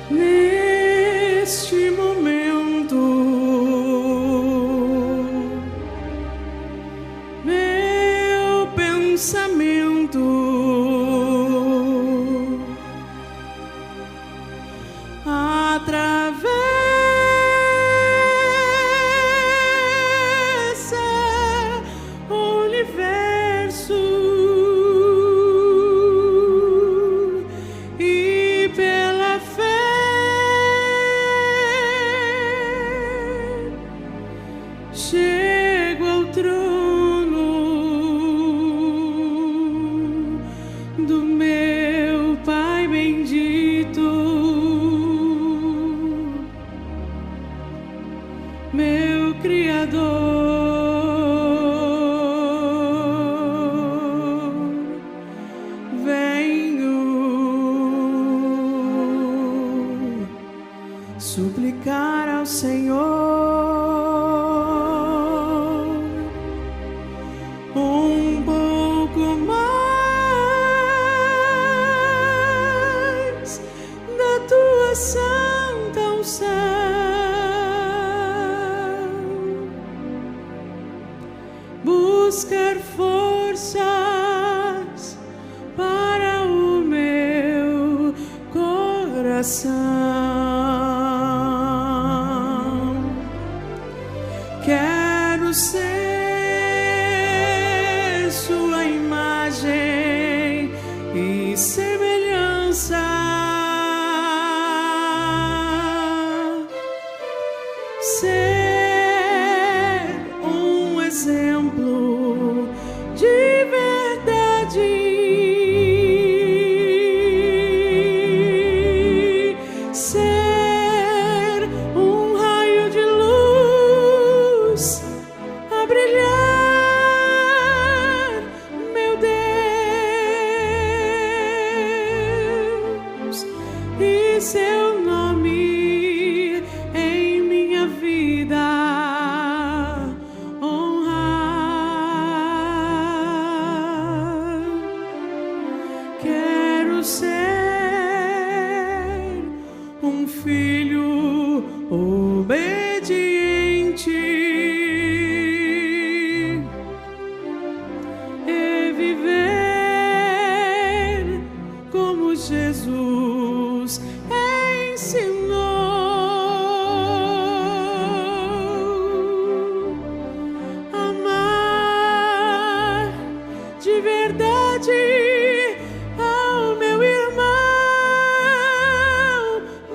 Neste momento, meu pensamento atravessa o universo e pela fé chego ao trono do meu Pai bendito, meu Criador. Venho suplicar ao Senhor um pouco mais da tua santa unção, buscar forças para o meu coração. Quero ser sua imagem e semelhança, ser um exemplo de verdade, ser um raio de luz a brilhar, meu Deus, e seu nome em minha vida honrar. Quero ser um filho obediente e viver como Jesus ensinou. Amar de verdade ao meu irmão,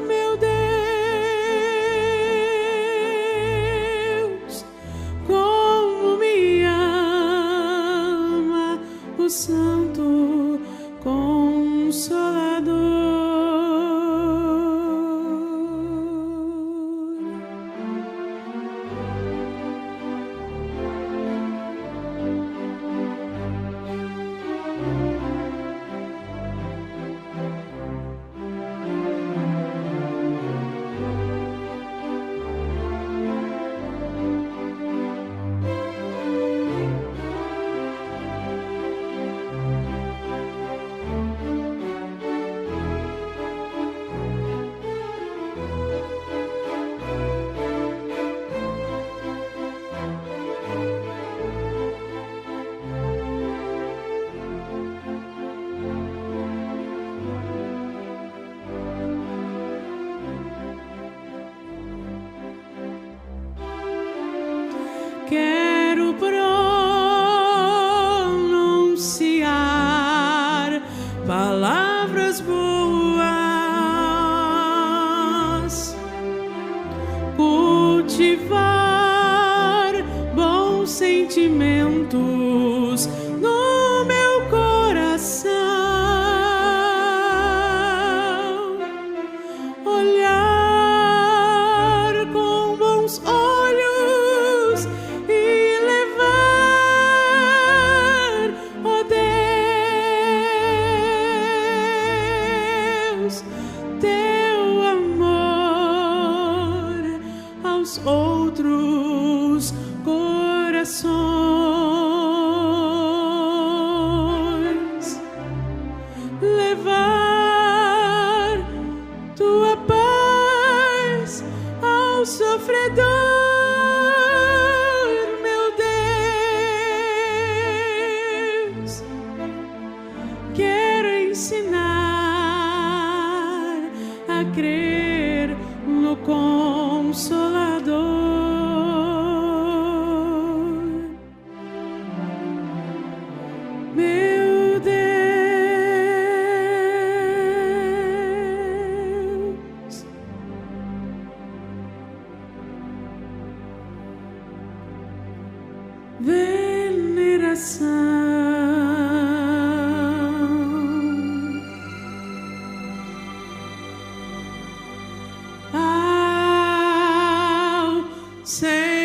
meu Deus, como me ama o Santo Consolador. Quero pronunciar palavras boas sentimentos no meu coração. Olhar com bons olhos e levar, ó Deus, teu amor aos outros corações. Levar tua paz ao sofredor, meu Deus. Quero ensinar a crer no Consolador. Meu Deus, veneração ao Senhor.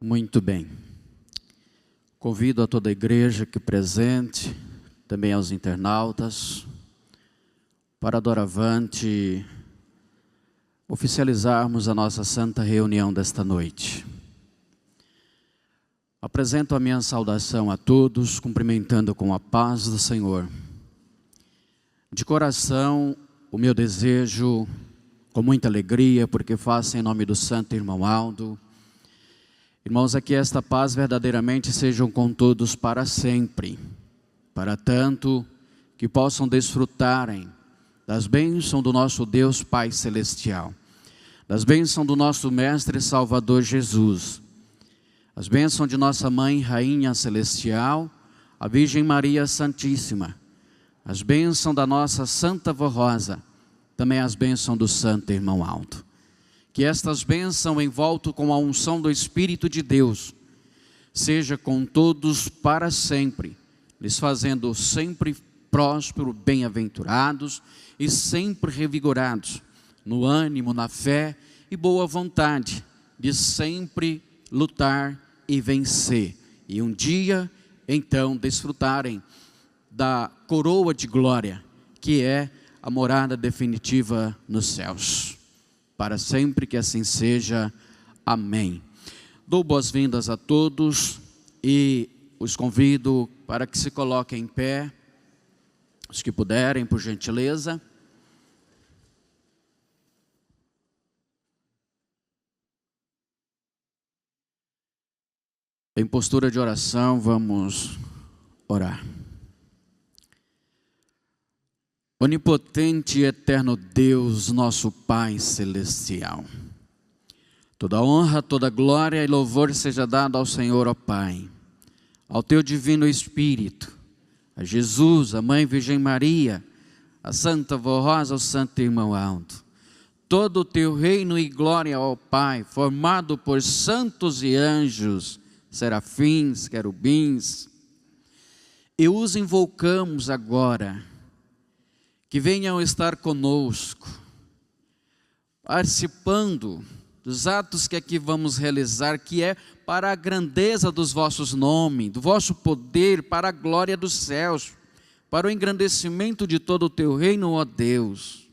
Muito bem. Convido a toda a igreja aqui presente, também aos internautas, para doravante oficializarmos a nossa santa reunião desta noite. Apresento a minha saudação a todos, cumprimentando com a paz do Senhor. De coração, o meu desejo, com muita alegria, porque faço em nome do santo irmão Aldo. Irmãos, aqui esta paz verdadeiramente sejam com todos para sempre, para tanto que possam desfrutarem das bênçãos do nosso Deus Pai Celestial, das bênçãos do nosso Mestre e Salvador Jesus, as bênçãos de nossa Mãe Rainha Celestial, a Virgem Maria Santíssima, as bênçãos da nossa Santa Vó Rosa, também as bênçãos do Santo Irmão Aldo. Que estas bênçãos, envolto com a unção do Espírito de Deus, seja com todos para sempre, lhes fazendo sempre prósperos, bem-aventurados e sempre revigorados, no ânimo, na fé e boa vontade, de sempre lutar e vencer. E um dia, então, desfrutarem da coroa de glória, que é a morada definitiva nos céus. Para sempre que assim seja. Amém. Dou boas-vindas a todos e os convido para que se coloquem em pé, os que puderem, por gentileza. Em postura de oração, vamos orar. Onipotente e eterno Deus, nosso Pai Celestial, toda honra, toda glória e louvor seja dado ao Senhor, ó Pai, ao Teu Divino Espírito, a Jesus, a Mãe Virgem Maria, a Santa Vó Rosa, ao Santo Irmão Aldo. Todo o Teu reino e glória, ó Pai, formado por santos e anjos, serafins, querubins, e os invocamos agora, que venham estar conosco, participando dos atos que aqui vamos realizar, que é para a grandeza dos vossos nomes, do vosso poder, para a glória dos céus, para o engrandecimento de todo o teu reino, ó Deus.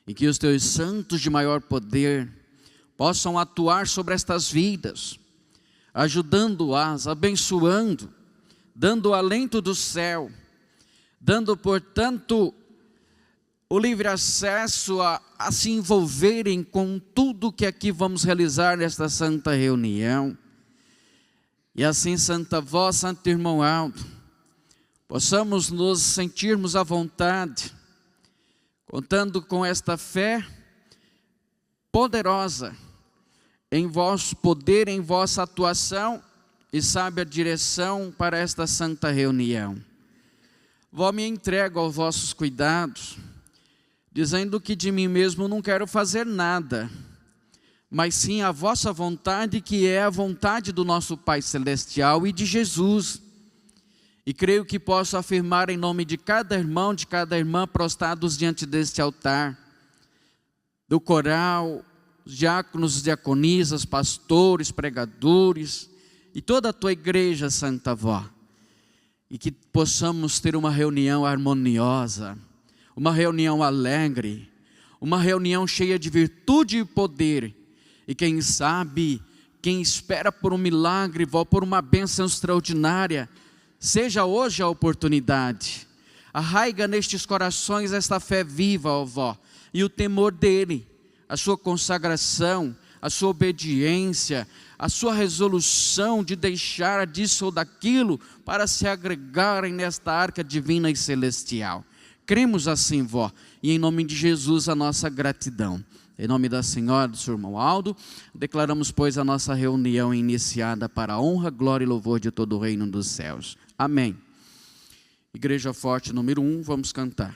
E que os teus santos de maior poder possam atuar sobre estas vidas, ajudando-as, abençoando, dando o alento do céu, dando, portanto, o livre acesso a se envolverem com tudo que aqui vamos realizar nesta santa reunião. E assim, Santa Vó, Santo Irmão Aldo, possamos nos sentirmos à vontade, contando com esta fé, poderosa em vosso poder, em vossa atuação e sábia direção para esta santa reunião. Vó, me entrego aos vossos cuidados, dizendo que de mim mesmo não quero fazer nada, mas sim a vossa vontade, que é a vontade do nosso Pai Celestial e de Jesus. E creio que posso afirmar em nome de cada irmão, de cada irmã prostrados diante deste altar, do coral, diáconos, diaconisas, pastores, pregadores e toda a tua igreja, Santa Vó, e que possamos ter uma reunião harmoniosa, uma reunião alegre, uma reunião cheia de virtude e poder, e quem sabe, quem espera por um milagre, Vó, por uma bênção extraordinária, seja hoje a oportunidade. Arraiga nestes corações esta fé viva, ó Vó, e o temor dele, a sua consagração, a sua obediência, a sua resolução de deixar disso ou daquilo para se agregarem nesta arca divina e celestial. Cremos assim, Vó, e em nome de Jesus a nossa gratidão. Em nome da Senhora, do seu irmão Aldo, declaramos, pois, a nossa reunião iniciada para a honra, glória e louvor de todo o reino dos céus. Amém. Igreja Forte número 1, vamos cantar.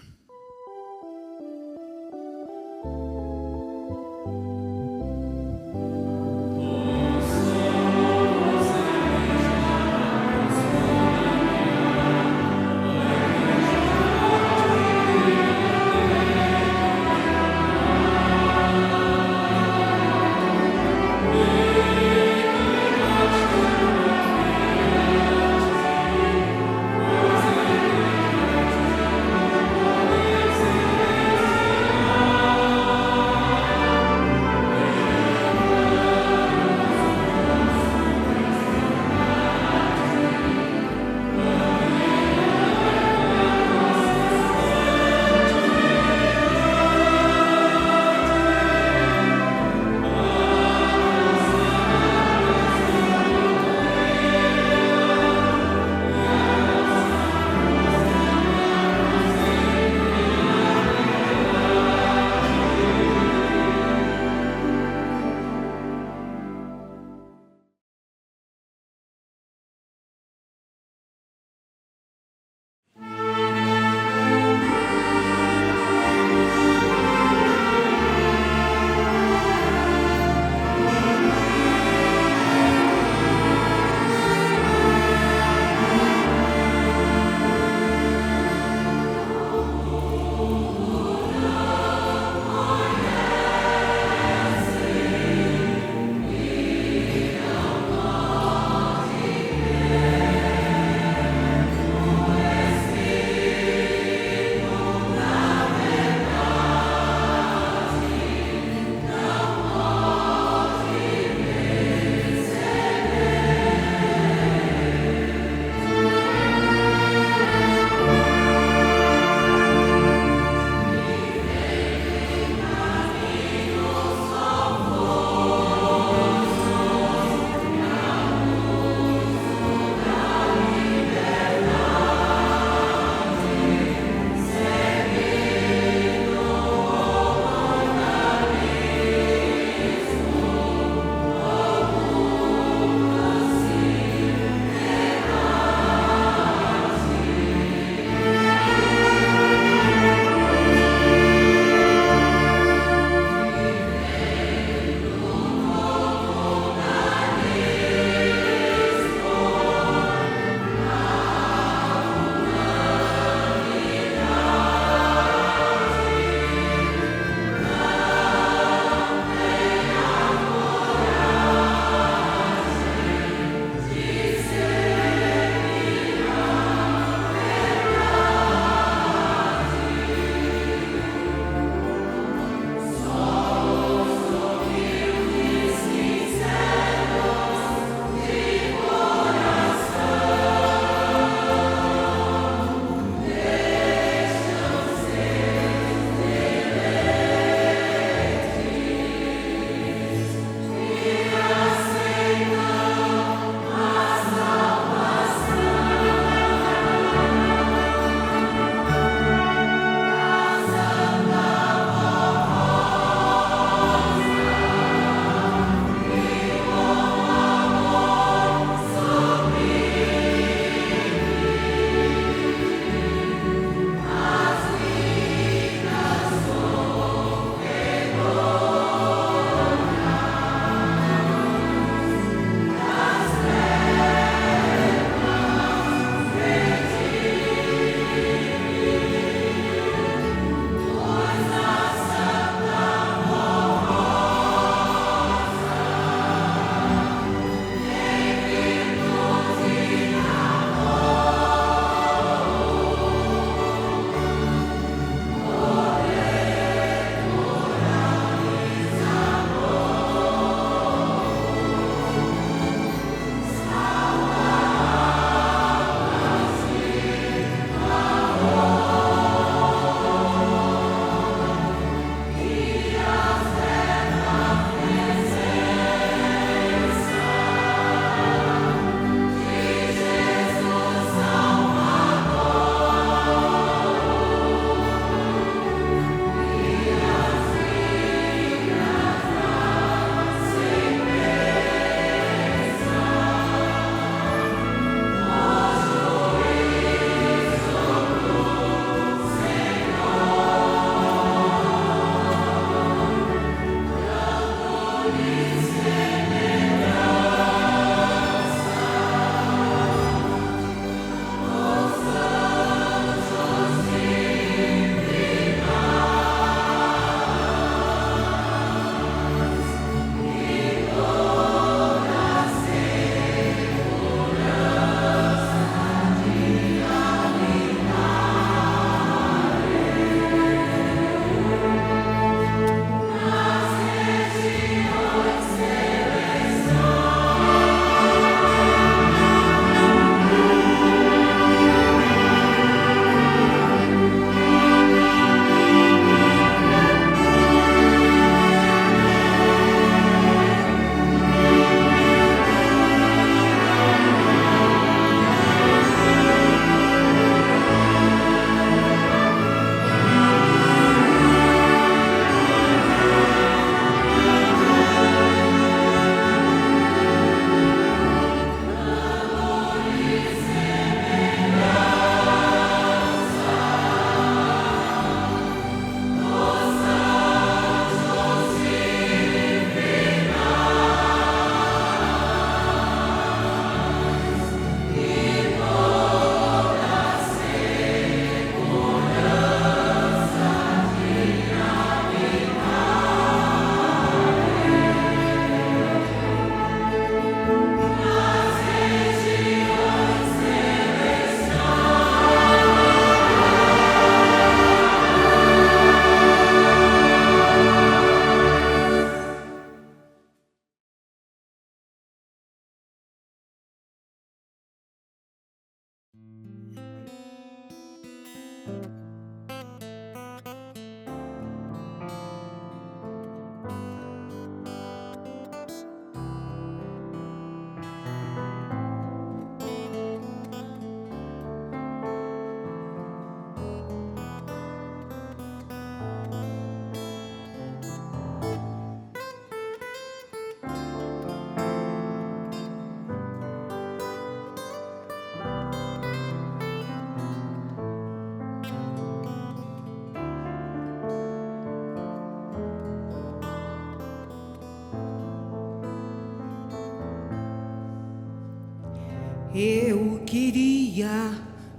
Eu queria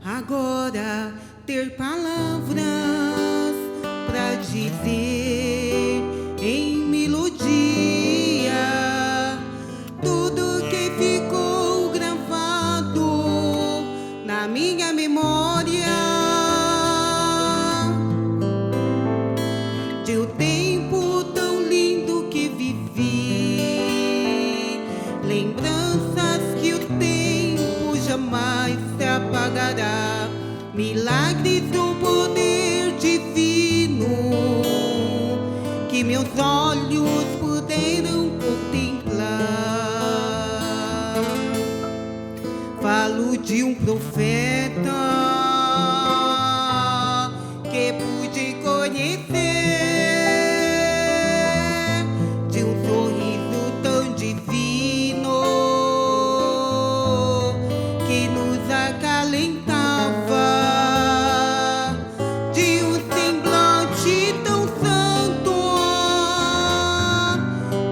agora ter palavras pra dizer em melodia tudo que ficou gravado na minha memória de um tempo tão lindo que vivi, lembranças que o tempo jamais se apagará, milagres do poder divino que meus olhos puderam contemplar. Falo de um profeta que pude conhecer, de um sorriso tão divino que nos acalentava, de um semblante tão santo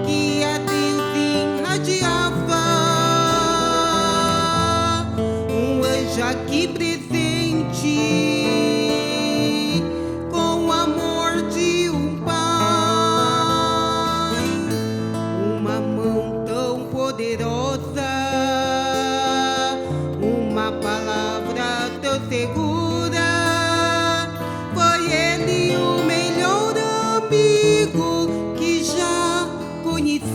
que a Deus irradiava, um anjo aqui presente com o amor de um pai, uma mão tão poderosa, uma palavra tão segura. Foi ele o melhor amigo que já conheci.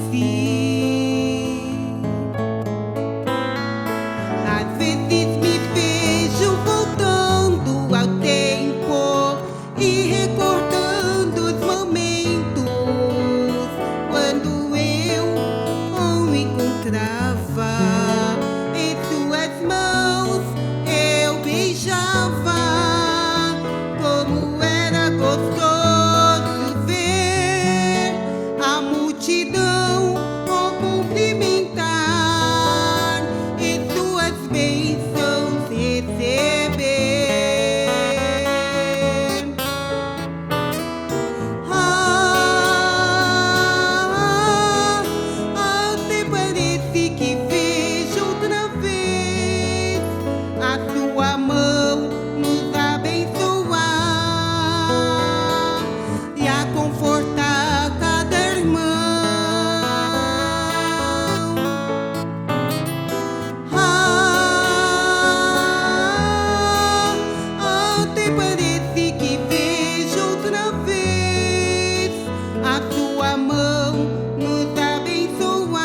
Às vezes me vejo voltando ao tempo e recordando os momentos quando eu o encontrava em suas mãos, eu beijava. Como era gostoso ver a multidão o cumprimentar e suas bênçãos receber. Até parece que vejo outra vez a sua mão nos abençoar e a confortar cada irmão. Até parece que vejo outra vez a sua mão nos abençoar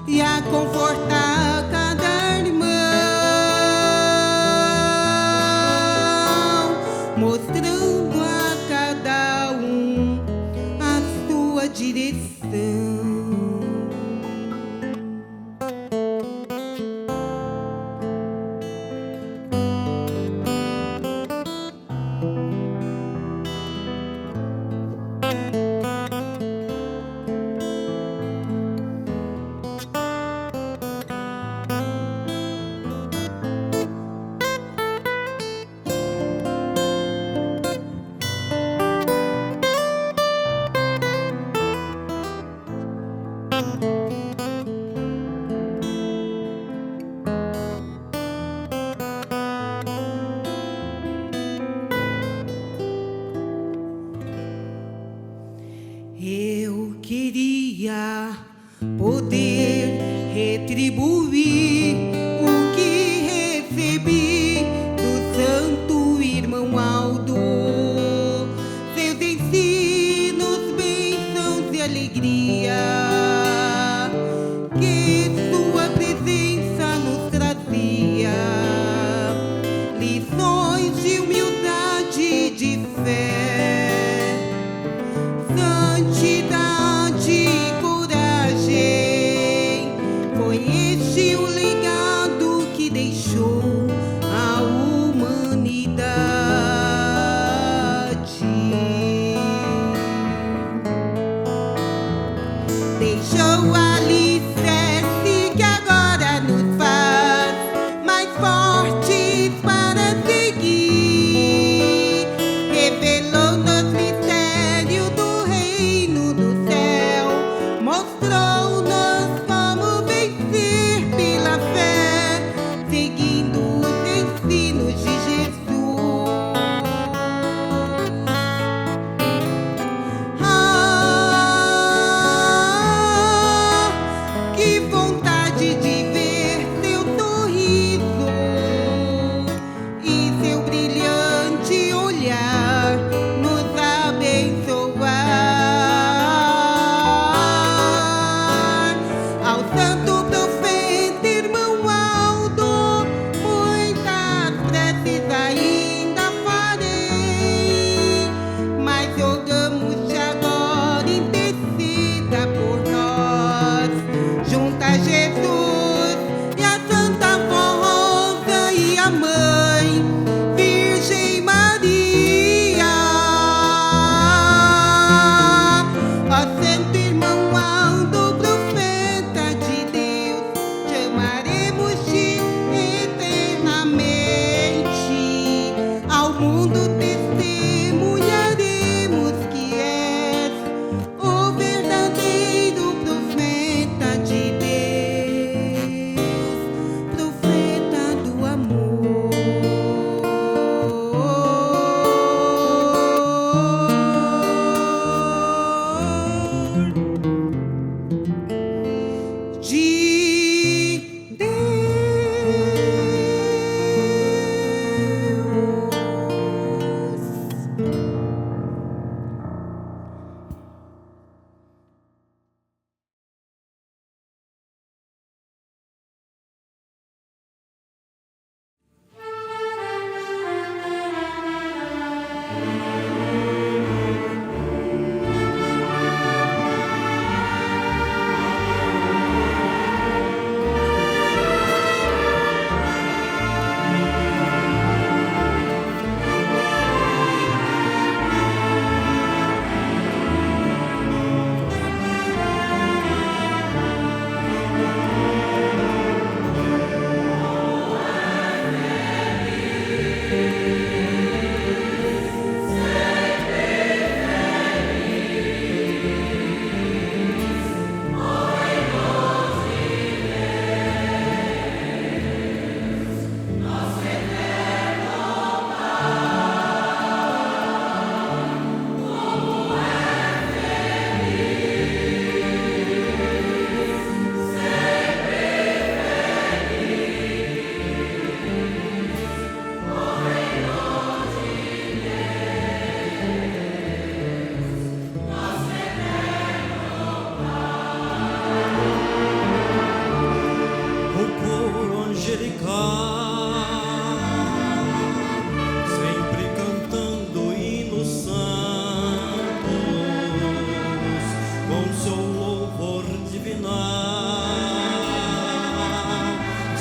e a confortar cada irmão, mostrando a cada um a sua direção. Eu queria poder retribuir o que recebi do santo irmão Aldo, seus ensinos, bênçãos e alegria que sua presença nos trazia, lições de humildade e de fé, santidade e coragem. Foi este o legado que deixou a humanidade. Deixou alicerce que agora nos faz mais fortes para seguir, revelou-nos mistério do reino do céu, mostrou-nos como vencer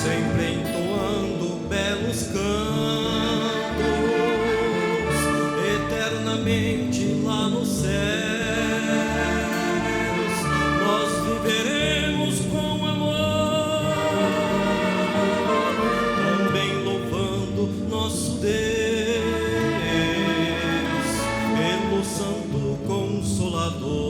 sempre entoando belos cantos, eternamente lá nos céus, nós viveremos com amor, também louvando nosso Deus, pelo Santo Consolador.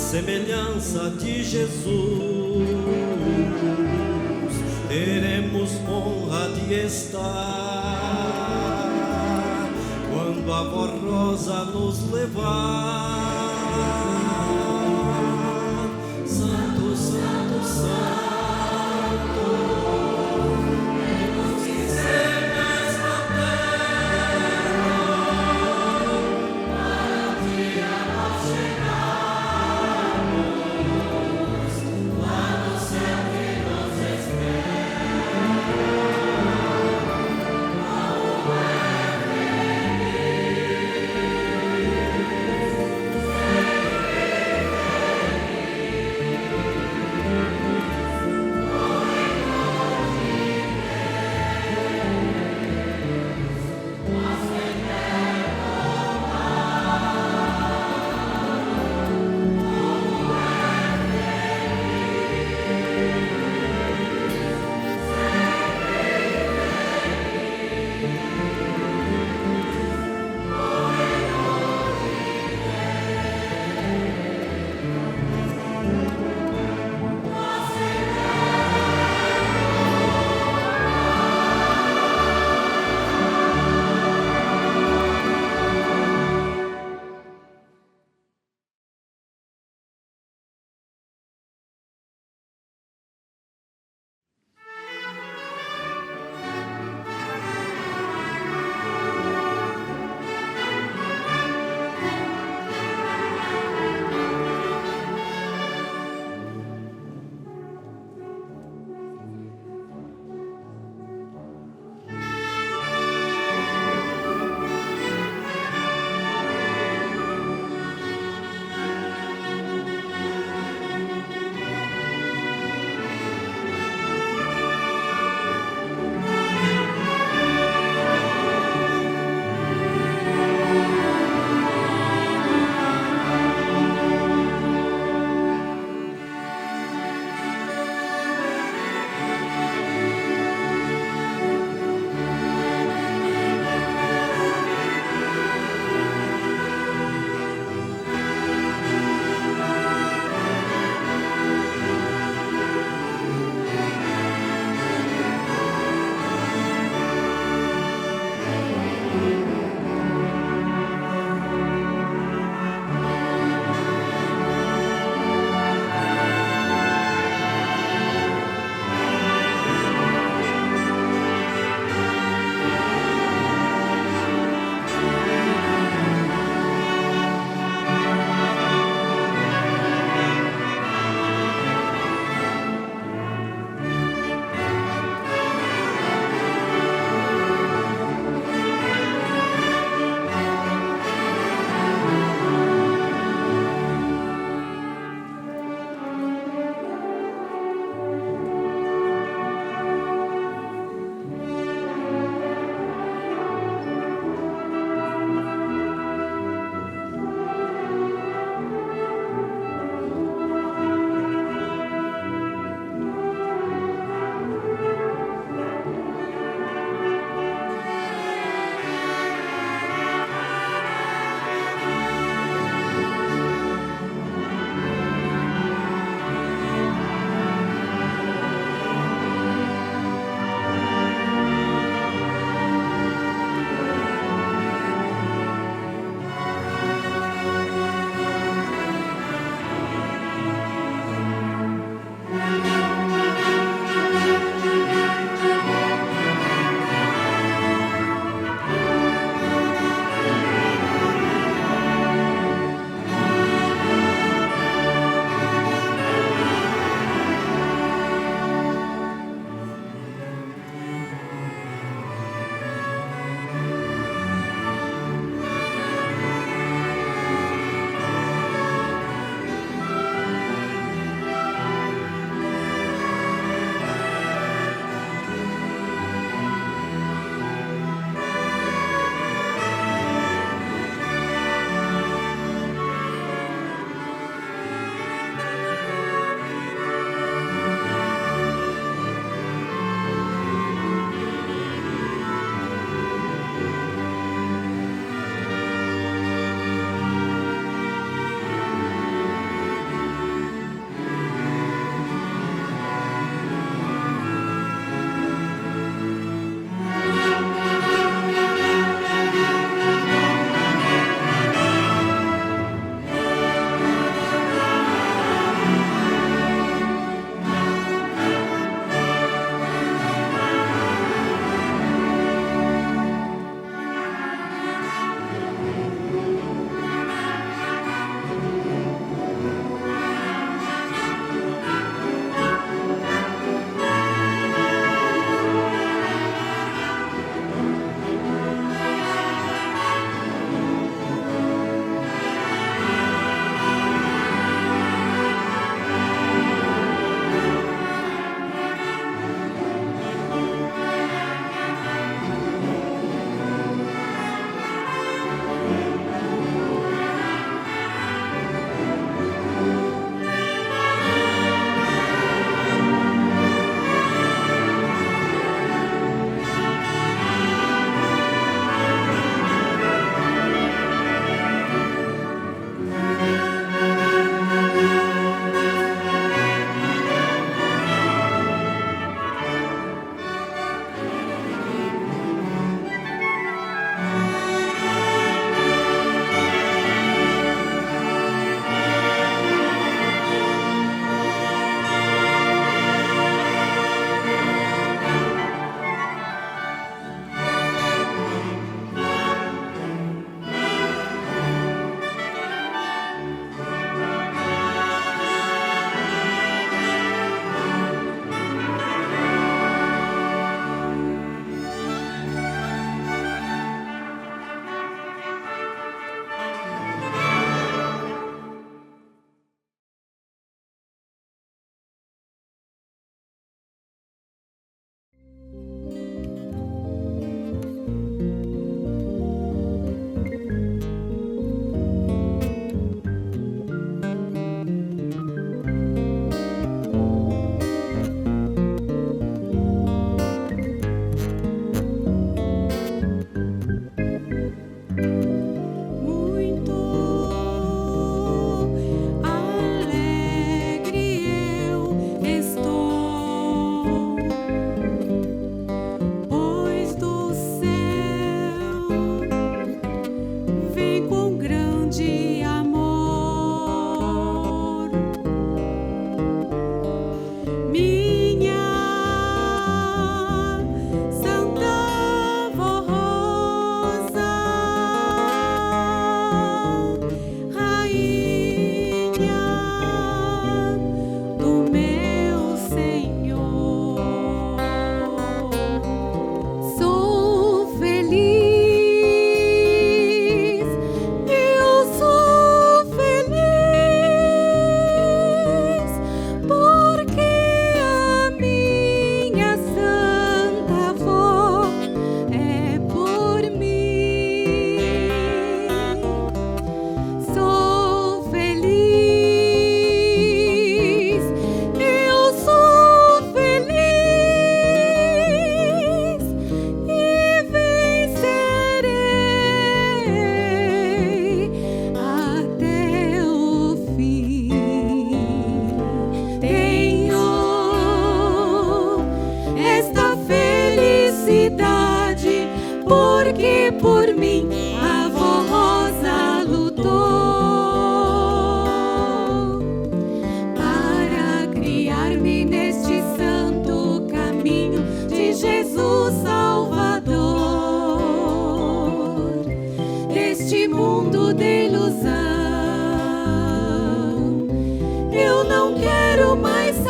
Semelhança de Jesus, teremos honra de estar quando a voz rosa nos levar. Santo, Santo, Santo.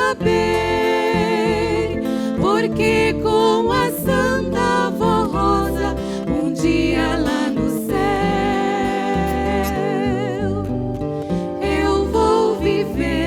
saber, porque com a Santa Avó Rosa, um dia lá no céu, eu vou viver.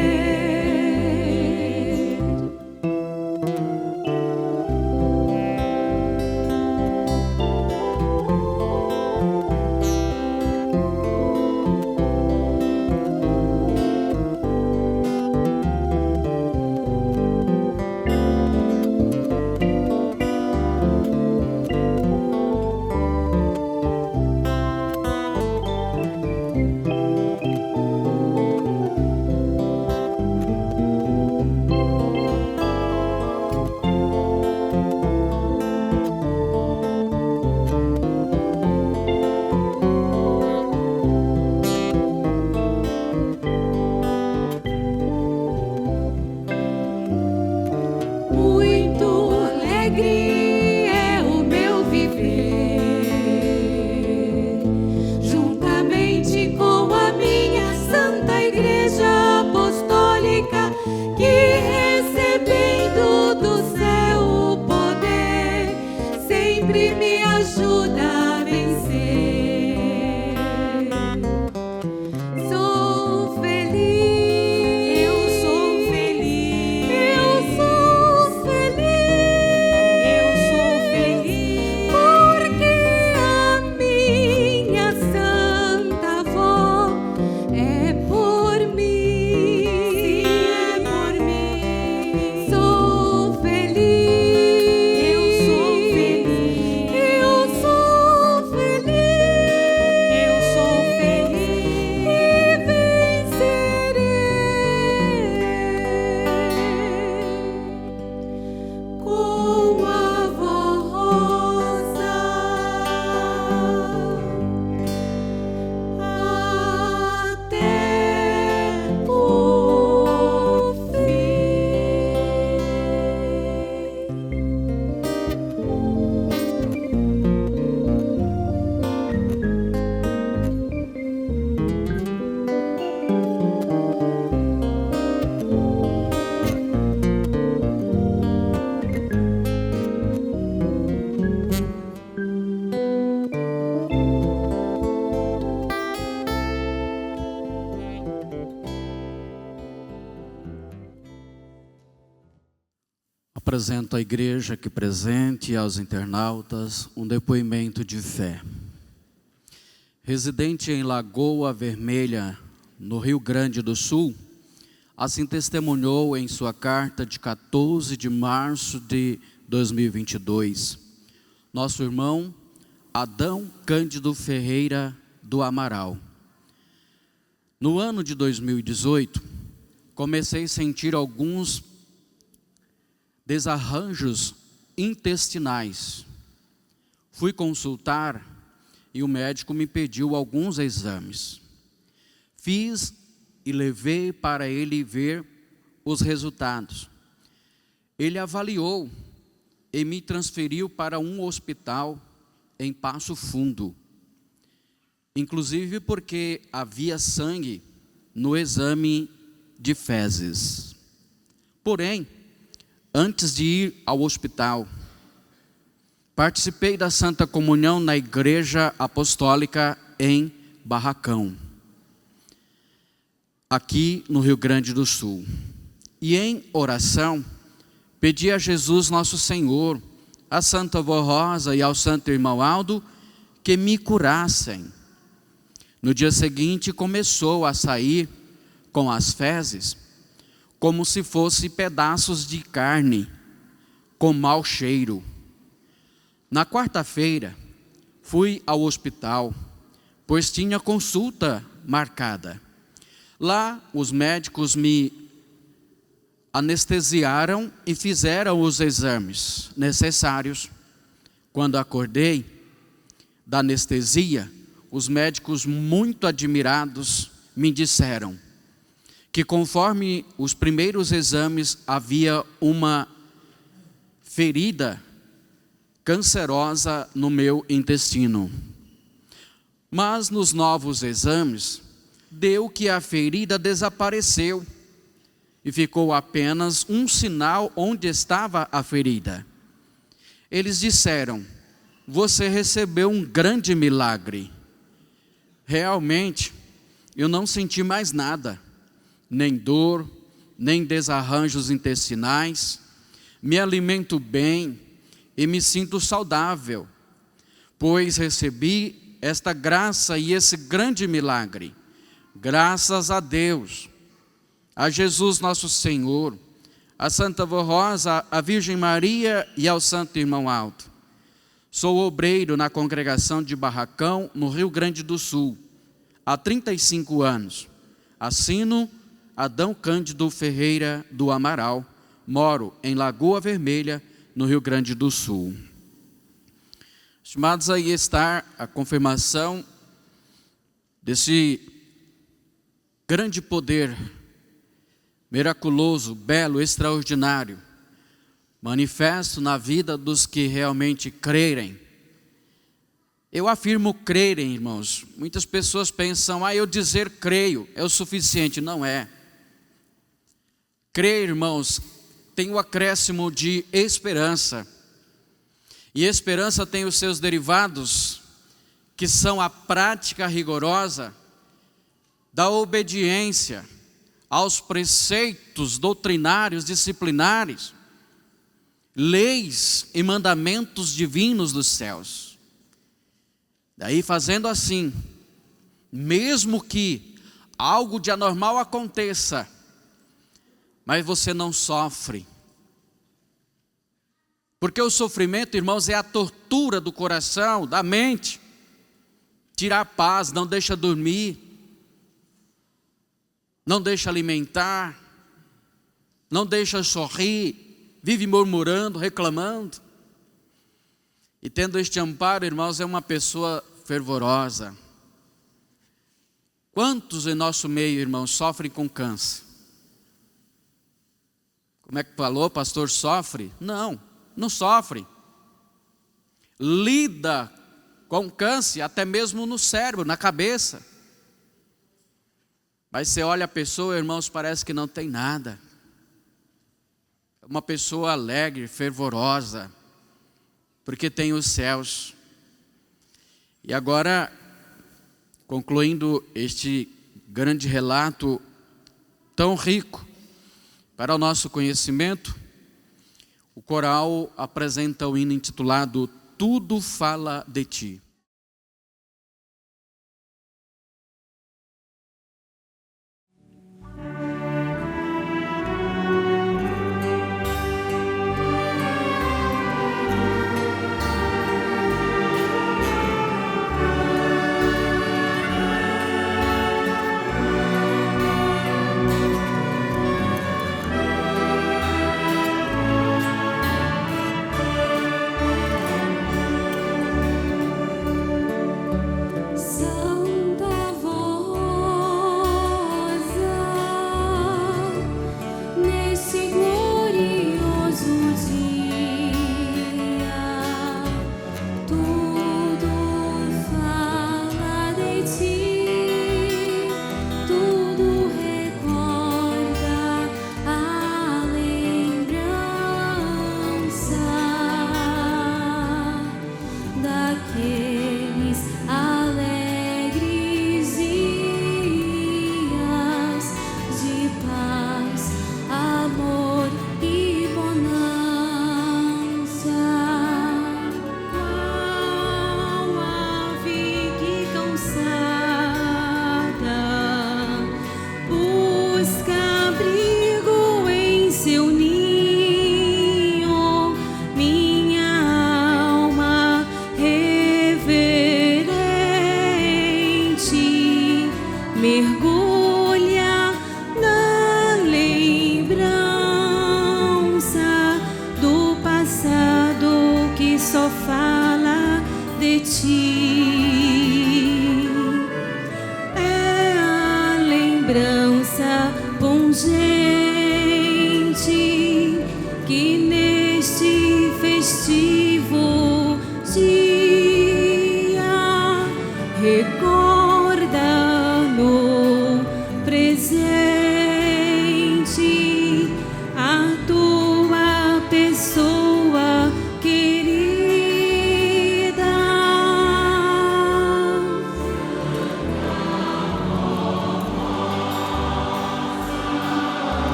Apresento à igreja aqui presente e aos internautas um depoimento de fé. Residente em Lagoa Vermelha, no Rio Grande do Sul, assim testemunhou em sua carta de 14 de março de 2022, nosso irmão Adão Cândido Ferreira do Amaral. No ano de 2018, comecei a sentir alguns desarranjos intestinais. Fui consultar e o médico me pediu alguns exames. Fiz e levei para ele ver os resultados. Ele avaliou e me transferiu para um hospital em Passo Fundo. Inclusive porque havia sangue no exame de fezes. Porém, antes de ir ao hospital, participei da Santa Comunhão na Igreja Apostólica em Barracão, aqui no Rio Grande do Sul. E em oração, pedi a Jesus Nosso Senhor, a Santa Avó Rosa e ao Santo Irmão Aldo, que me curassem. No dia seguinte começou a sair com as fezes, como se fossem pedaços de carne, com mau cheiro. Na quarta-feira, fui ao hospital, pois tinha consulta marcada. Lá, os médicos me anestesiaram e fizeram os exames necessários. Quando acordei da anestesia, os médicos, muito admirados, me disseram que conforme os primeiros exames havia uma ferida cancerosa no meu intestino. Mas nos novos exames, deu que a ferida desapareceu e ficou apenas um sinal onde estava a ferida. Eles disseram: você recebeu um grande milagre. Realmente, eu não senti mais nada, nem dor, nem desarranjos intestinais. Me alimento bem e me sinto saudável, pois recebi esta graça e esse grande milagre. Graças a Deus, a Jesus nosso Senhor, a Santa Vó Rosa, a Virgem Maria e ao Santo Irmão Alto. Sou obreiro na congregação de Barracão, no Rio Grande do Sul, há 35 anos. Assino Adão Cândido Ferreira do Amaral. Moro em Lagoa Vermelha, no Rio Grande do Sul. Estimados, aí está a confirmação desse grande poder miraculoso, belo, extraordinário, manifesto na vida dos que realmente crerem. Eu afirmo crerem, irmãos. Muitas pessoas pensam: eu dizer creio é o suficiente. Não é. Crer, irmãos, tem o acréscimo de esperança. E esperança tem os seus derivados, que são a prática rigorosa da obediência aos preceitos doutrinários, disciplinares, leis e mandamentos divinos dos céus. Daí, fazendo assim, mesmo que algo de anormal aconteça, mas você não sofre. Porque o sofrimento, irmãos, é a tortura do coração, da mente. Tira a paz, não deixa dormir, não deixa alimentar, não deixa sorrir, vive murmurando, reclamando. E tendo este amparo, irmãos, é uma pessoa fervorosa. Quantos em nosso meio, irmãos, sofrem com câncer? Como é que falou, pastor, sofre? Não sofre. Lida com câncer, até mesmo no cérebro, na cabeça. Mas você olha a pessoa, irmãos, parece que não tem nada. Uma pessoa alegre, fervorosa, porque tem os céus. E agora, concluindo este grande relato tão rico para o nosso conhecimento, o coral apresenta o hino intitulado Tudo Fala de Ti. mergulha na lembrança do passado que só fala de ti. É a lembrança pungente que neste festivo dia recorda no presente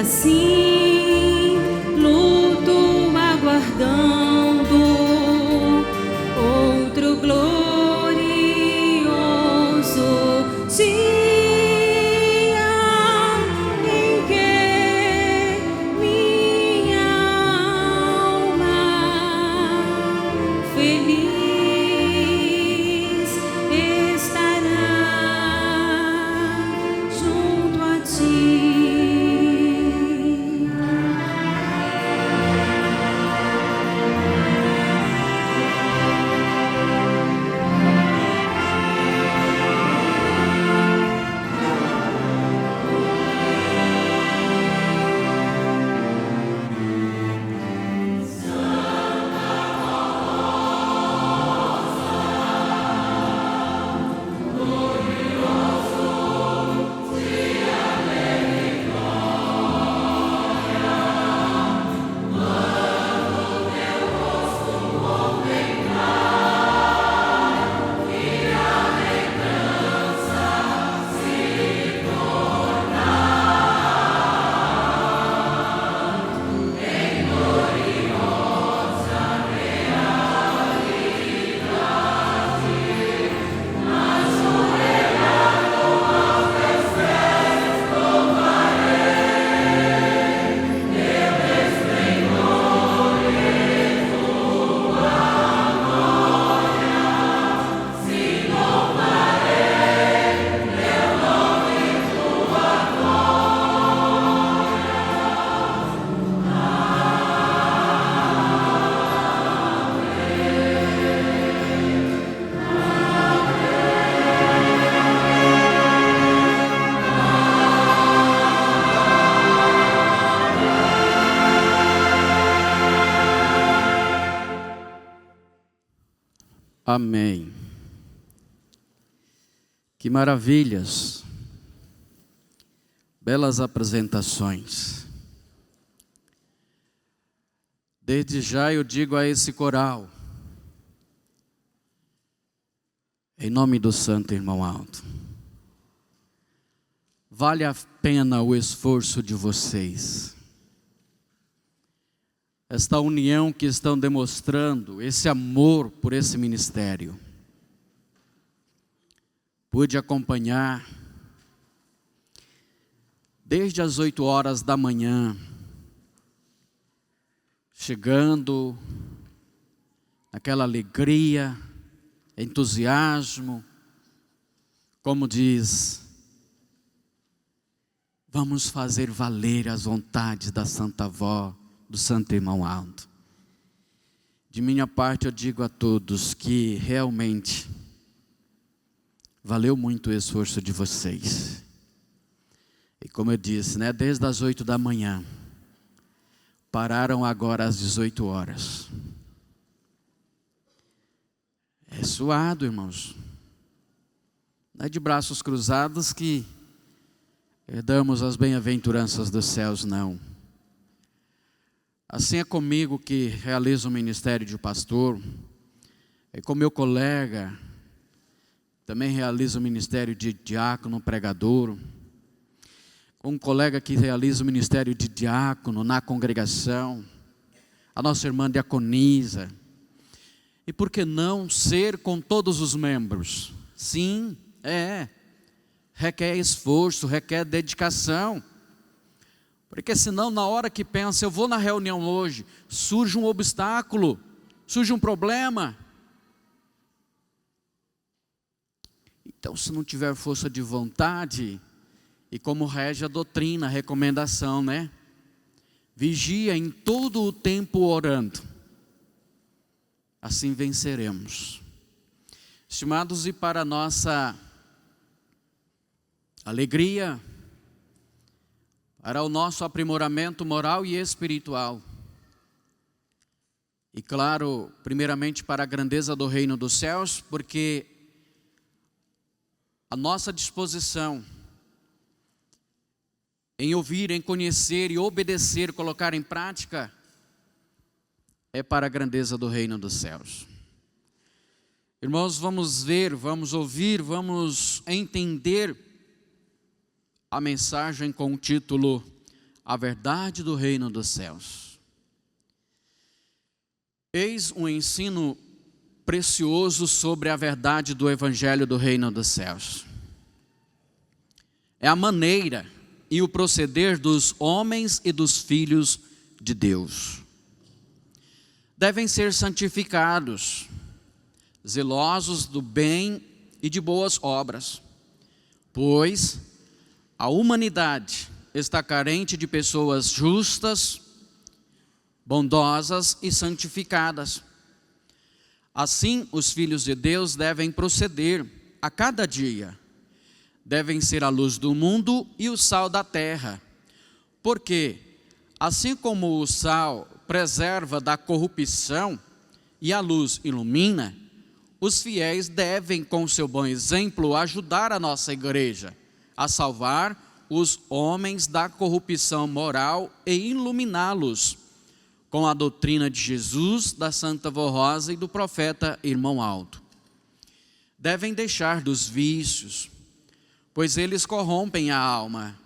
assim luto aguardando outro glorioso dia em que minha alma feliz estará junto a ti. Amém. Que maravilhas, belas apresentações. Desde já eu digo a esse coral, em nome do Santo Irmão Alto, vale a pena o esforço de vocês. Esta união que estão demonstrando, esse amor por esse ministério. Pude acompanhar desde as 8 horas da manhã, chegando naquela alegria, entusiasmo, como diz, vamos fazer valer as vontades da Santa Avó, do Santo Irmão Alto. De minha parte eu digo a todos que realmente valeu muito o esforço de vocês. E como eu disse, desde as 8 da manhã, pararam agora às 18 horas. É suado, irmãos. Não é de braços cruzados que herdamos as bem-aventuranças dos céus, não. Assim é comigo que realizo o ministério de pastor, é com meu colega, também realizo o ministério de diácono, pregador, com um colega que realiza o ministério de diácono na congregação, a nossa irmã diaconisa. E por que não ser com todos os membros? Sim, requer esforço, requer dedicação. Porque senão na hora que pensa, eu vou na reunião hoje, surge um obstáculo, surge um problema. Então se não tiver força de vontade, e como rege a doutrina, a recomendação, né? Vigia em todo o tempo orando. Assim venceremos. Estimados, e para nossa alegria, para o nosso aprimoramento moral e espiritual, e claro, primeiramente para a grandeza do reino dos céus, porque a nossa disposição em ouvir, em conhecer e obedecer, colocar em prática, é para a grandeza do reino dos céus. Irmãos, vamos ver, vamos ouvir, vamos entender a mensagem com o título A Verdade do Reino dos Céus. Eis um ensino precioso sobre a verdade do Evangelho do Reino dos Céus. É a maneira e o proceder dos homens e dos filhos de Deus. Devem ser santificados, zelosos do bem e de boas obras, pois a humanidade está carente de pessoas justas, bondosas e santificadas. Assim, os filhos de Deus devem proceder a cada dia. Devem ser a luz do mundo e o sal da terra. Porque, assim como o sal preserva da corrupção e a luz ilumina, os fiéis devem, com seu bom exemplo, ajudar a nossa igreja a salvar os homens da corrupção moral e iluminá-los com a doutrina de Jesus, da Santa Vó Rosa e do profeta Irmão Aldo. Devem deixar dos vícios, pois eles corrompem a alma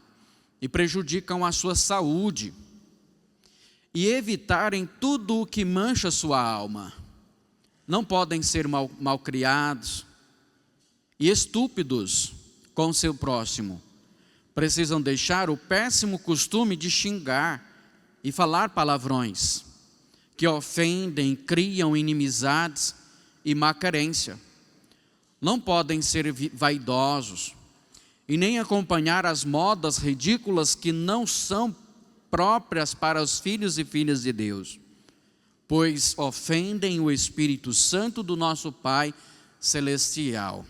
e prejudicam a sua saúde, e evitarem tudo o que mancha sua alma. Não podem ser malcriados e estúpidos com seu próximo. Precisam deixar o péssimo costume de xingar e falar palavrões, que ofendem, criam inimizades e má querência. Não podem ser vaidosos, e nem acompanhar as modas ridículas que não são próprias para os filhos e filhas de Deus, pois ofendem o Espírito Santo do nosso Pai Celestial.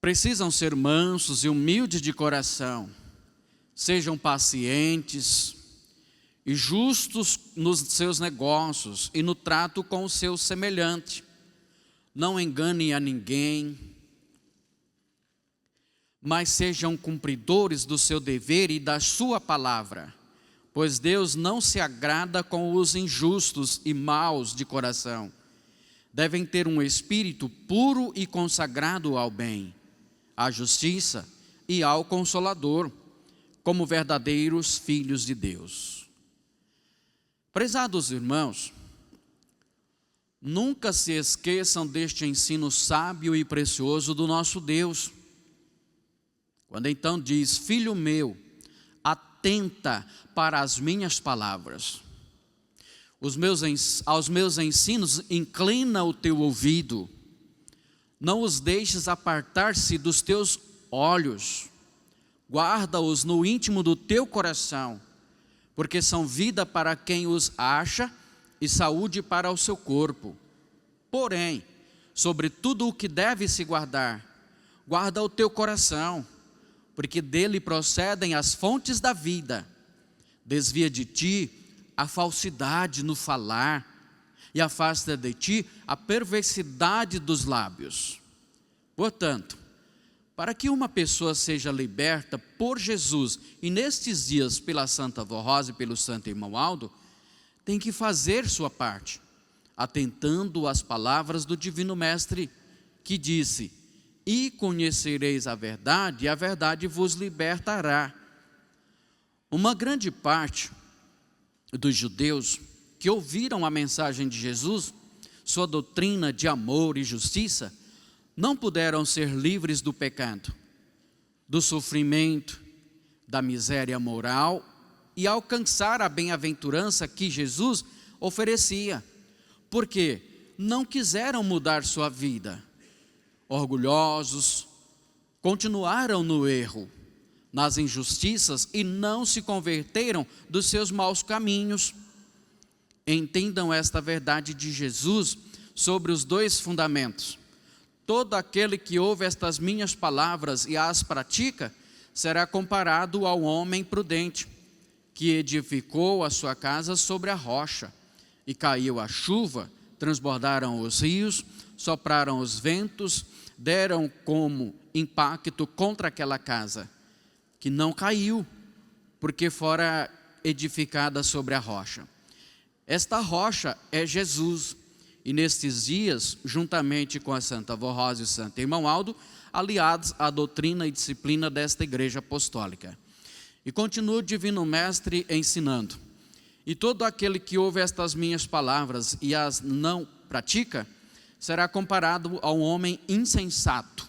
Precisam ser mansos e humildes de coração, sejam pacientes e justos nos seus negócios e no trato com o seu semelhante. Não enganem a ninguém, mas sejam cumpridores do seu dever e da sua palavra, pois Deus não se agrada com os injustos e maus de coração. Devem ter um espírito puro e consagrado ao bem, à justiça e ao Consolador, como verdadeiros filhos de Deus. Prezados irmãos, nunca se esqueçam deste ensino sábio e precioso do nosso Deus. Quando então diz: filho meu, atenta para as minhas palavras. Aos meus ensinos inclina o teu ouvido. Não os deixes apartar-se dos teus olhos. Guarda-os no íntimo do teu coração, porque são vida para quem os acha e saúde para o seu corpo. Porém, sobre tudo o que deve se guardar, guarda o teu coração, porque dele procedem as fontes da vida. Desvia de ti a falsidade no falar, e afasta de ti a perversidade dos lábios. Portanto, para que uma pessoa seja liberta por Jesus, e nestes dias pela Santa Avó Rosa e pelo Santo Irmão Aldo, tem que fazer sua parte, atentando às palavras do Divino Mestre, que disse: e conhecereis a verdade, e a verdade vos libertará. Uma grande parte dos judeus que ouviram a mensagem de Jesus, sua doutrina de amor e justiça, não puderam ser livres do pecado, do sofrimento, da miséria moral e alcançar a bem-aventurança que Jesus oferecia, porque não quiseram mudar sua vida. Orgulhosos, continuaram no erro, nas injustiças e não se converteram dos seus maus caminhos. Entendam esta verdade de Jesus sobre os dois fundamentos. Todo aquele que ouve estas minhas palavras e as pratica, será comparado ao homem prudente, que edificou a sua casa sobre a rocha, e caiu a chuva, transbordaram os rios, sopraram os ventos, deram como impacto contra aquela casa, que não caiu, porque fora edificada sobre a rocha. Esta rocha é Jesus, e nestes dias, juntamente com a Santa Avó Rosa e o Santo Irmão Aldo, aliados à doutrina e disciplina desta igreja apostólica. E continua o Divino Mestre ensinando: e todo aquele que ouve estas minhas palavras e as não pratica, será comparado a um homem insensato,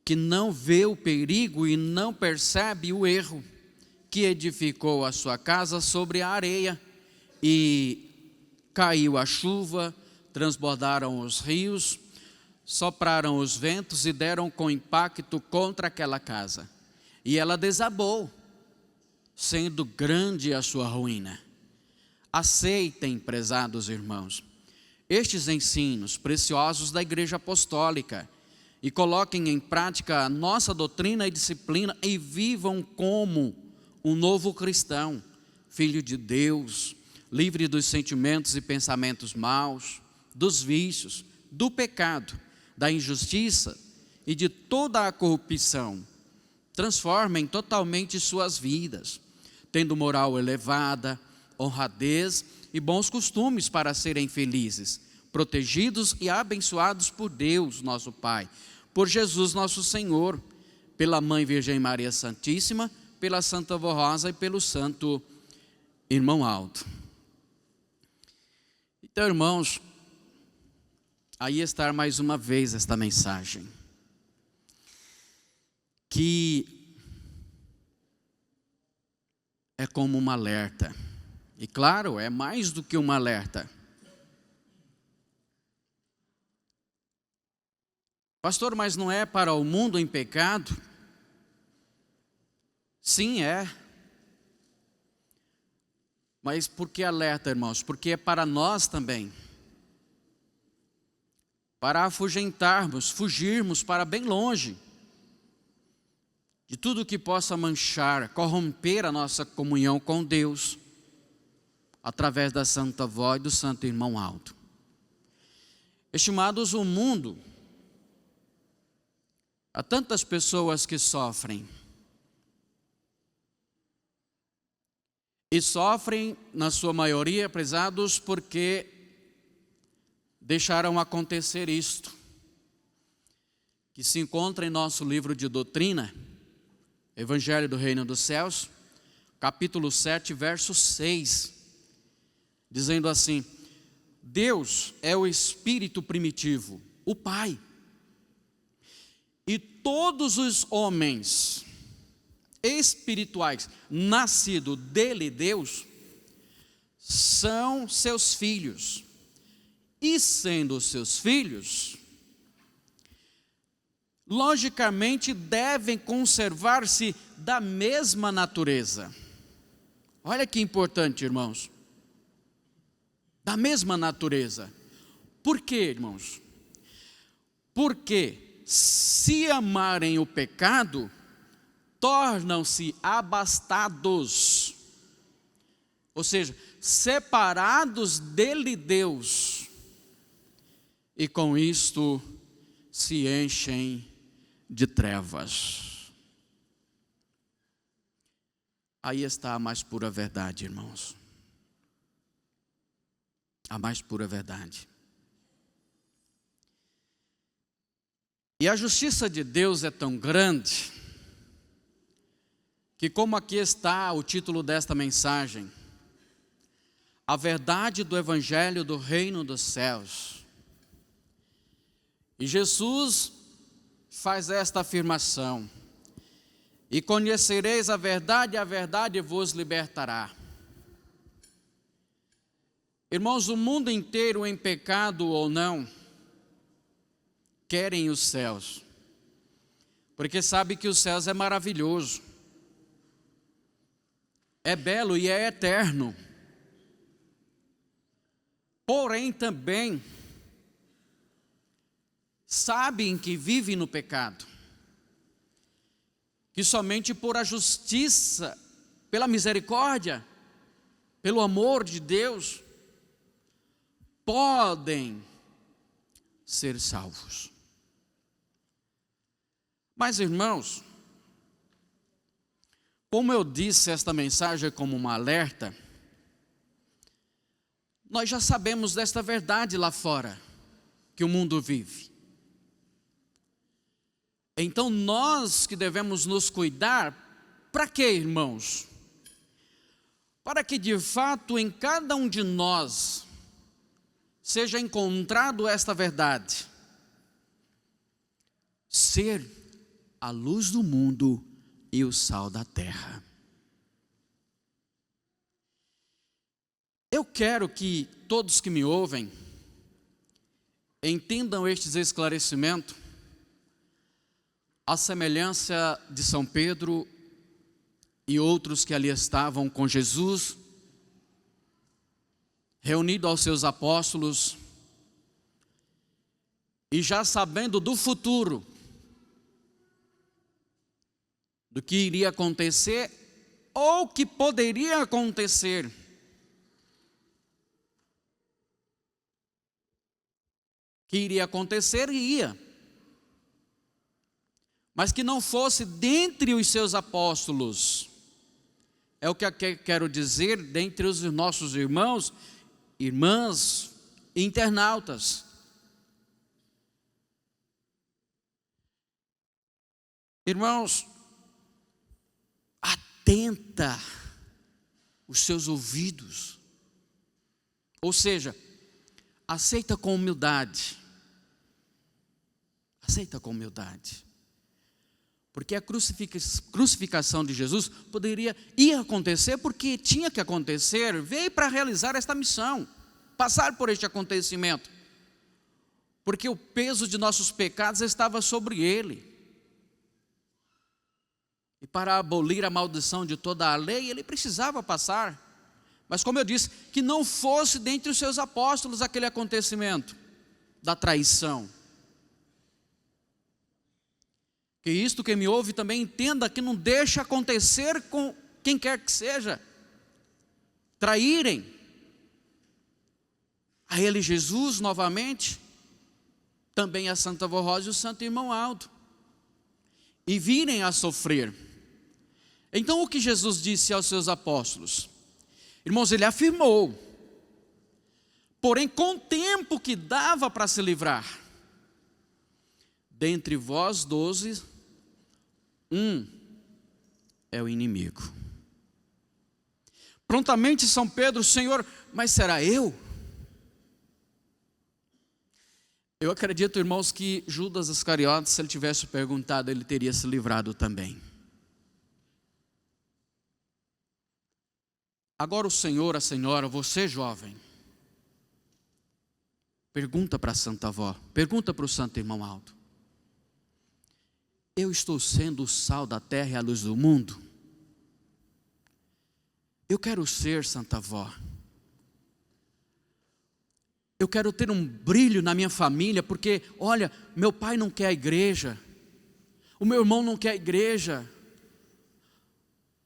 que não vê o perigo e não percebe o erro, que edificou a sua casa sobre a areia, e caiu a chuva, transbordaram os rios, sopraram os ventos e deram com impacto contra aquela casa. E ela desabou, sendo grande a sua ruína. Aceitem, prezados irmãos, estes ensinos preciosos da Igreja Apostólica e coloquem em prática a nossa doutrina e disciplina e vivam como um novo cristão, filho de Deus, livre dos sentimentos e pensamentos maus, dos vícios, do pecado, da injustiça e de toda a corrupção. Transformem totalmente suas vidas, tendo moral elevada, honradez e bons costumes para serem felizes, protegidos e abençoados por Deus, nosso Pai, por Jesus nosso Senhor, pela Mãe Virgem Maria Santíssima, pela Santa Avó Rosa e pelo Santo Irmão Aldo. Então, irmãos, aí está mais uma vez esta mensagem, que é como um alerta, e claro, é mais do que um alerta. Pastor, mas não é para o mundo em pecado? Sim, é. Mas por que alerta, irmãos? Porque é para nós também. Para afugentarmos, fugirmos para bem longe de tudo que possa manchar, corromper a nossa comunhão com Deus, através da Santa Avó e do Santo Irmão Aldo. Estimados, o mundo, há tantas pessoas que sofrem. E sofrem, na sua maioria, prezados, porque deixaram acontecer isto, que se encontra em nosso livro de doutrina, Evangelho do Reino dos Céus, capítulo 7, verso 6, dizendo assim: Deus é o Espírito primitivo, o Pai, e todos os homens espirituais, nascidos dele, Deus, são seus filhos, e sendo seus filhos, logicamente devem conservar-se da mesma natureza. Olha que importante, irmãos, da mesma natureza. Por quê, irmãos? Porque se amarem o pecado, tornam-se abastados ou seja, separados dele, Deus, e com isto se enchem de trevas. Aí está a mais pura verdade, irmãos. A mais pura verdade. E a justiça de Deus é tão grande, que como aqui está o título desta mensagem, a verdade do Evangelho do Reino dos Céus. E Jesus faz esta afirmação: e conhecereis a verdade vos libertará. Irmãos, o mundo inteiro, em pecado ou não, querem os céus, porque sabe que os céus é maravilhoso, é belo e é eterno. Porém também sabem que vivem no pecado, que somente por a justiça, pela misericórdia, pelo amor de Deus, podem ser salvos. Mas, irmãos, como eu disse, esta mensagem é como um alerta. Nós já sabemos desta verdade lá fora, que o mundo vive. Então nós que devemos nos cuidar, para quê, irmãos? Para que de fato em cada um de nós seja encontrado esta verdade. Ser a luz do mundo e o sal da terra. Eu quero que todos que me ouvem entendam estes esclarecimentos, à semelhança de São Pedro e outros que ali estavam com Jesus, reunido aos seus apóstolos, e já sabendo do futuro, do que iria acontecer ou que poderia acontecer. Que iria acontecer, ia. Mas que não fosse dentre os seus apóstolos. É o que eu quero dizer, dentre os nossos irmãos, irmãs, internautas. Irmãos, atenta os seus ouvidos. Ou seja, aceita com humildade. Aceita com humildade. Porque a crucificação de Jesus ia acontecer porque tinha que acontecer, veio para realizar esta missão, passar por este acontecimento. Porque o peso de nossos pecados estava sobre ele. E para abolir a maldição de toda a lei, ele precisava passar. Mas como eu disse, que não fosse dentre os seus apóstolos aquele acontecimento da traição. Que isto, quem me ouve também entenda que não deixa acontecer com quem quer que seja. Traírem a ele Jesus novamente, também a Santa Vó Rosa e o Santo Irmão Aldo, e virem a sofrer. Então o que Jesus disse aos seus apóstolos? Irmãos, ele afirmou, porém com o tempo que dava para se livrar, dentre vós 12, um é o inimigo. Prontamente São Pedro, Senhor, mas será eu? Eu acredito, irmãos, que Judas Iscariotes, se ele tivesse perguntado, ele teria se livrado também. Agora o Senhor, a Senhora, você jovem, pergunta para a Santa Avó, pergunta para o Santo Irmão Aldo: eu estou sendo o sal da terra e a luz do mundo? Eu quero ser, Santa Avó. Eu quero ter um brilho na minha família, porque, olha, meu pai não quer a igreja, o meu irmão não quer a igreja,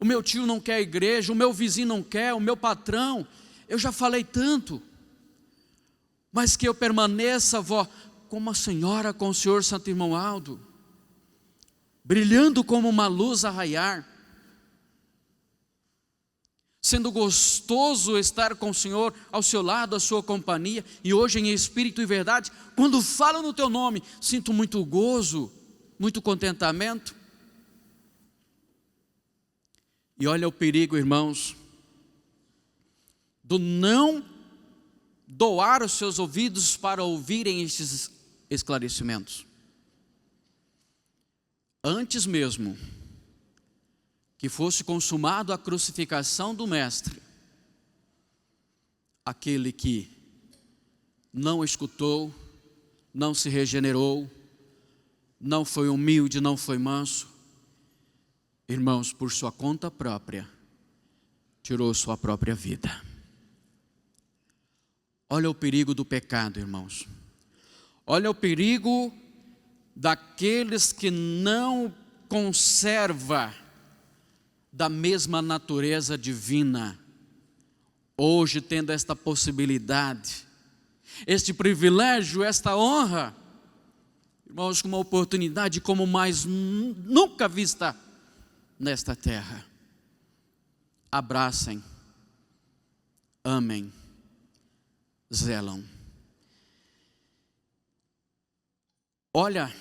o meu tio não quer a igreja, o meu vizinho não quer, o meu patrão, eu já falei tanto. Mas que eu permaneça, vó, como a senhora com o senhor Santo Irmão Aldo, brilhando como uma luz a raiar, sendo gostoso estar com o Senhor ao seu lado, a sua companhia, e hoje em espírito e verdade, quando falo no teu nome, sinto muito gozo, muito contentamento. E olha o perigo, irmãos, do não doar os seus ouvidos para ouvirem estes esclarecimentos. Antes mesmo que fosse consumado a crucificação do Mestre, aquele que não escutou, não se regenerou, não foi humilde, não foi manso, irmãos, por sua conta própria, tirou sua própria vida. Olha o perigo do pecado, irmãos. Olha o perigo daqueles que não conservam da mesma natureza divina, hoje tendo esta possibilidade, este privilégio, esta honra, irmãos, com uma oportunidade como mais nunca vista nesta terra. Abracem, amem, zelam. Olha,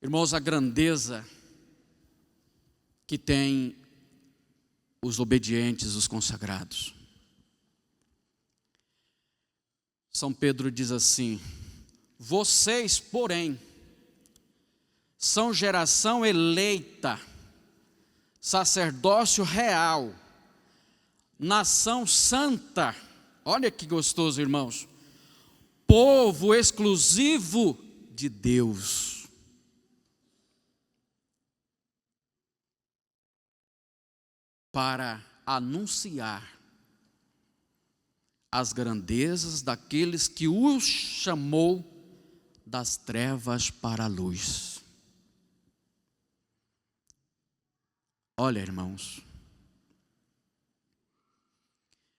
irmãos, a grandeza que tem os obedientes, os consagrados. São Pedro diz assim: vocês, porém, são geração eleita, sacerdócio real, nação santa. Olha que gostoso, irmãos. Povo exclusivo de Deus. Para anunciar as grandezas daqueles que os chamou das trevas para a luz. Olha, irmãos,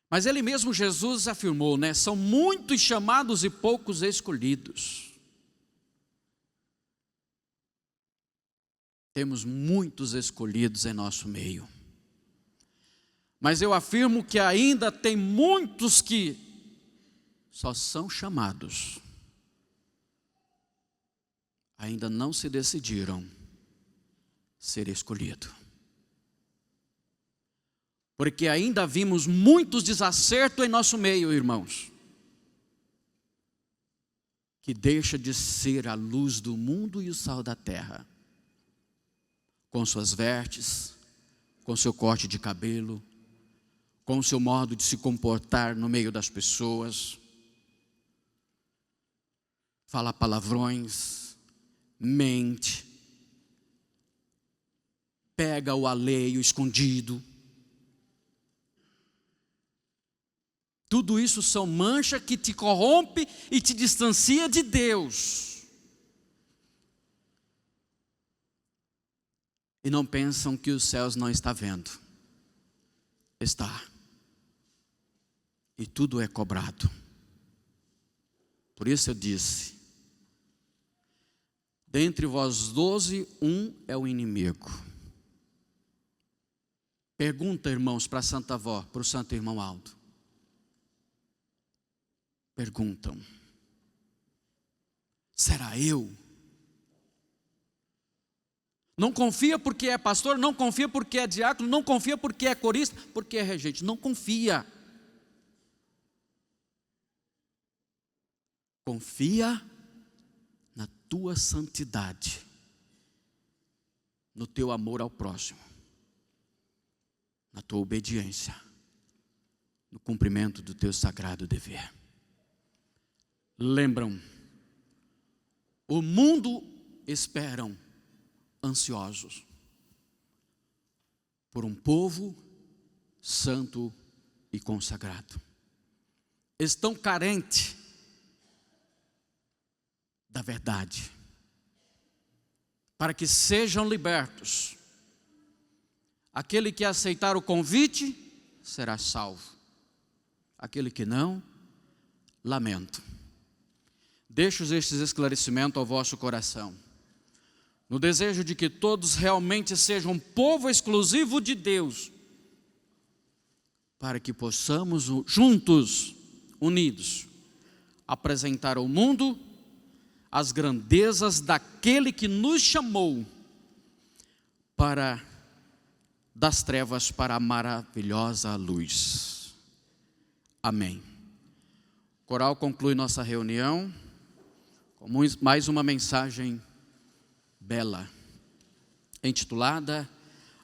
mas ele mesmo, Jesus, afirmou, né? São muitos chamados e poucos escolhidos. Temos muitos escolhidos em nosso meio. Mas eu afirmo que ainda tem muitos que só são chamados, ainda não se decidiram ser escolhidos. Porque ainda vimos muitos desacertos em nosso meio, irmãos, que deixa de ser a luz do mundo e o sal da terra, com suas vestes, com seu corte de cabelo, com o seu modo de se comportar no meio das pessoas, fala palavrões, mente, pega o alheio escondido. Tudo isso são manchas que te corrompe e te distancia de Deus. E não pensam que os céus não estão vendo. Está. E tudo é cobrado. Por isso eu disse: dentre vós 12, um é o inimigo. Pergunta, irmãos, para a Santa Avó, para o Santo Irmão Aldo. Perguntam: será eu? Não confia porque é pastor, não confia porque é diácono, não confia porque é corista, porque é regente, não confia. Confia na tua santidade, no teu amor ao próximo, na tua obediência, no cumprimento do teu sagrado dever. Lembram, o mundo esperam ansiosos por um povo santo e consagrado. Estão carentes da verdade, para que sejam libertos Aquele que aceitar o convite será salvo. Aquele que não, lamento. Deixo estes esclarecimentos ao vosso coração, no desejo de que todos realmente sejam um povo exclusivo de Deus, para que possamos juntos, unidos, apresentar ao mundo as grandezas daquele que nos chamou das trevas para a maravilhosa luz. Amém. O coral conclui nossa reunião com mais uma mensagem bela, intitulada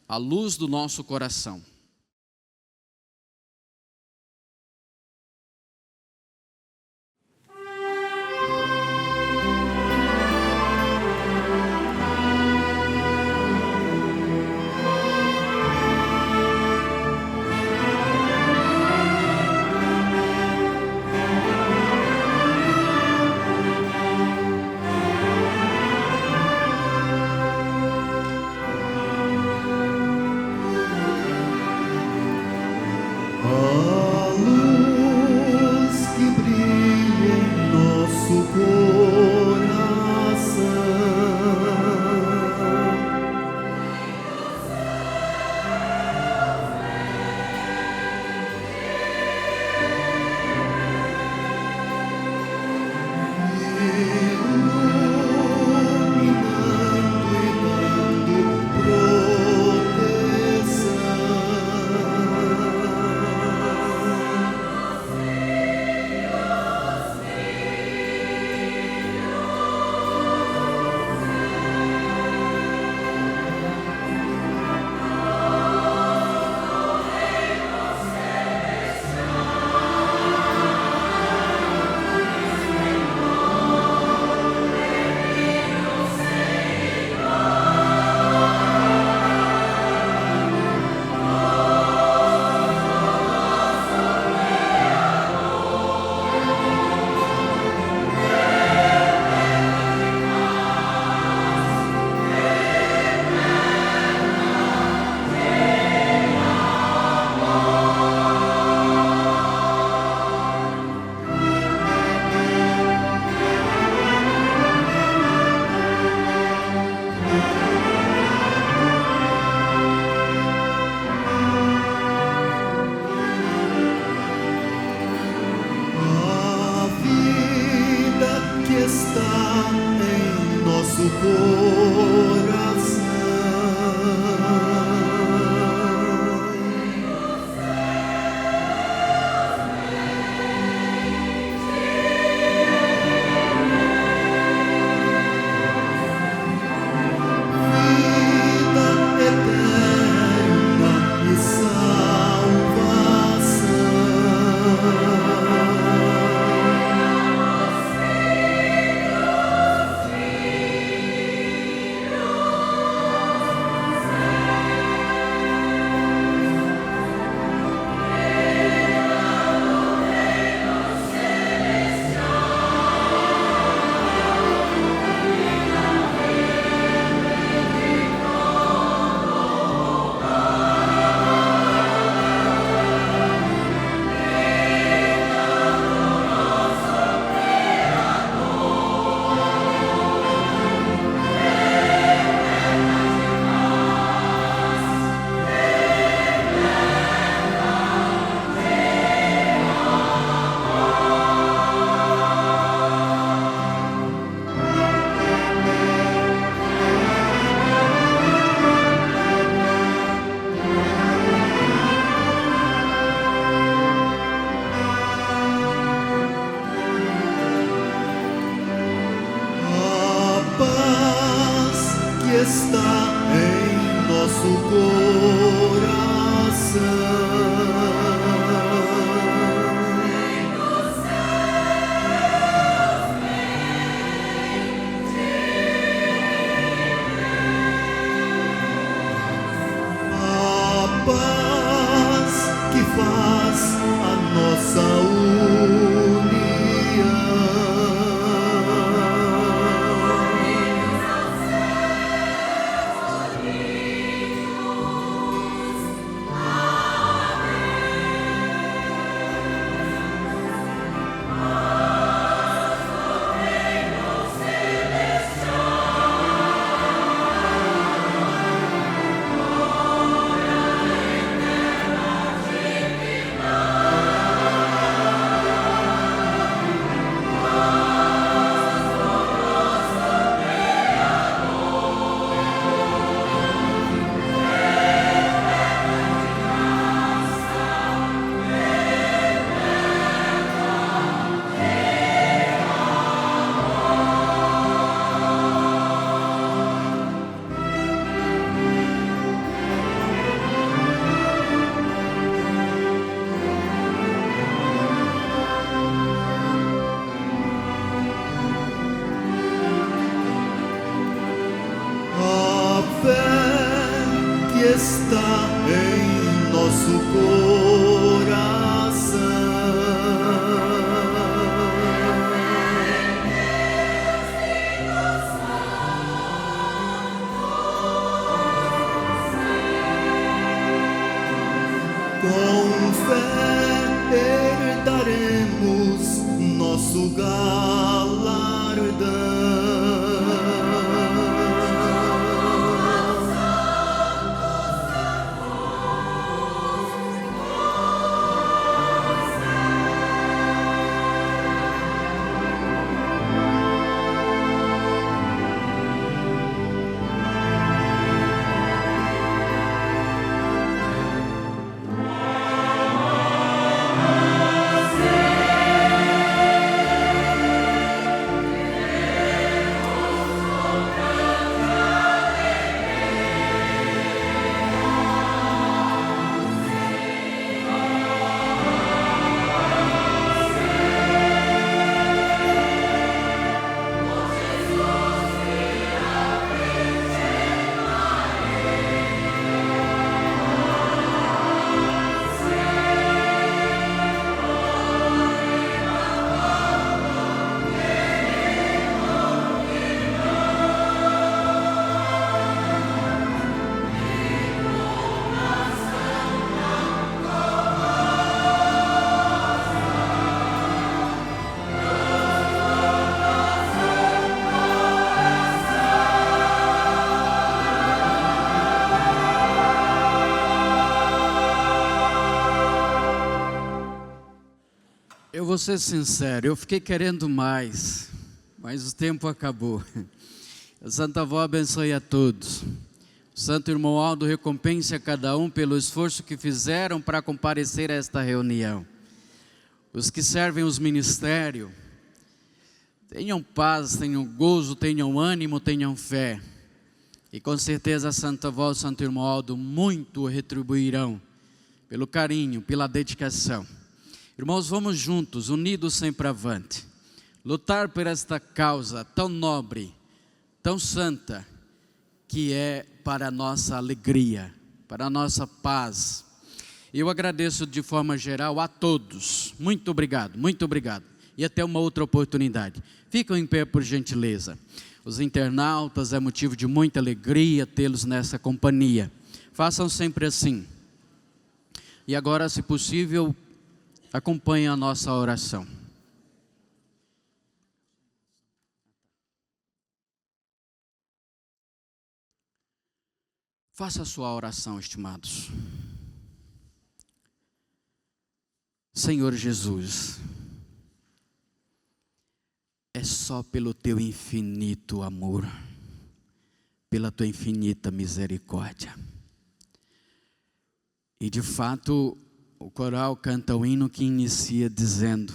A Luz do Nosso Coração. nosso coração. Com fé herdaremos nosso galardão. Eu vou ser sincero, eu fiquei querendo mais, mas o tempo acabou. A Santa Avó abençoe a todos. O Santo Irmão Aldo recompense a cada um pelo esforço que fizeram para comparecer a esta reunião. Os que servem os ministérios, tenham paz, tenham gozo, tenham ânimo, tenham fé. E com certeza a Santa Avó e o Santo Irmão Aldo muito retribuirão pelo carinho, pela dedicação. Irmãos, vamos juntos, unidos sempre avante, lutar por esta causa tão nobre, tão santa, que é para a nossa alegria, para a nossa paz. Eu agradeço de forma geral a todos, muito obrigado, e até uma outra oportunidade. Ficam em pé por gentileza. Os internautas, é motivo de muita alegria tê-los nessa companhia. Façam sempre assim. E agora, se possível, acompanhe a nossa oração. Faça a sua oração, estimados. Senhor Jesus, é só pelo teu infinito amor, pela tua infinita misericórdia. E de fato, o coral canta o hino que inicia dizendo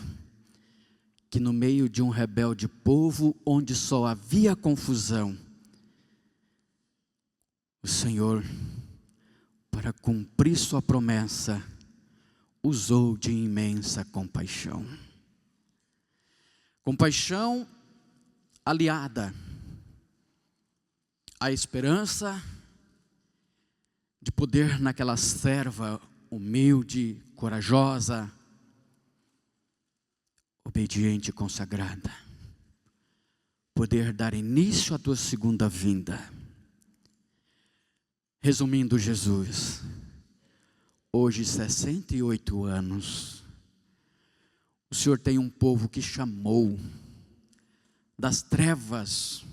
que no meio de um rebelde povo, onde só havia confusão, o Senhor, para cumprir sua promessa, usou de imensa compaixão. Compaixão aliada à esperança de poder naquela serva humilde, corajosa, obediente e consagrada, poder dar início à tua segunda vinda. Resumindo, Jesus, hoje 68 anos, o Senhor tem um povo que chamou das trevas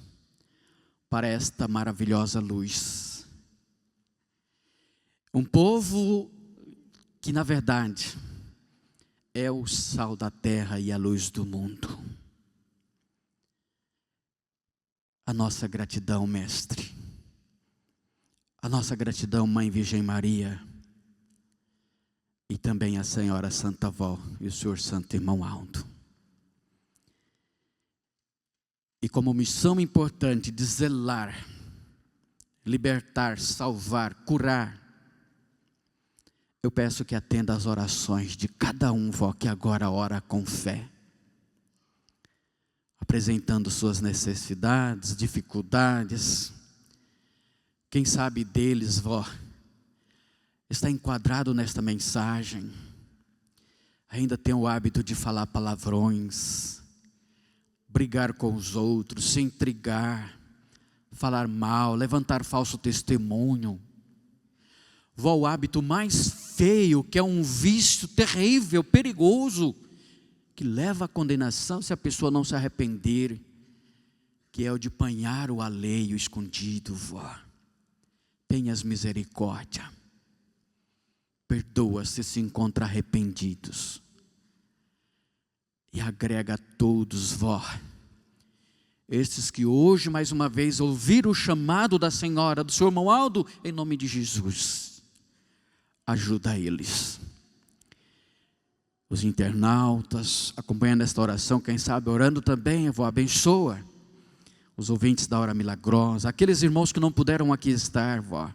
para esta maravilhosa luz. Um povo que na verdade é o sal da terra e a luz do mundo. A nossa gratidão, Mestre. A nossa gratidão, Mãe Virgem Maria. E também a Senhora Santa Avó e o Senhor Santo Irmão Aldo. E como missão importante de zelar, libertar, salvar, curar, eu peço que atenda às orações de cada um, vó, que agora ora com fé, apresentando suas necessidades, dificuldades. Quem sabe deles, vó, está enquadrado nesta mensagem, ainda tem o hábito de falar palavrões, brigar com os outros, se intrigar, falar mal, levantar falso testemunho. Vó, o hábito mais feio, que é um vício terrível, perigoso, que leva à condenação se a pessoa não se arrepender, que é o de apanhar o alheio escondido. Vó, tenhas misericórdia, perdoa se se encontra arrependidos, e agrega a todos, vó, estes que hoje mais uma vez ouviram o chamado da senhora, do seu irmão Aldo, em nome de Jesus, ajuda eles. Os internautas acompanhando esta oração, quem sabe orando também, vó, abençoa os ouvintes da hora milagrosa, aqueles irmãos que não puderam aqui estar, vó,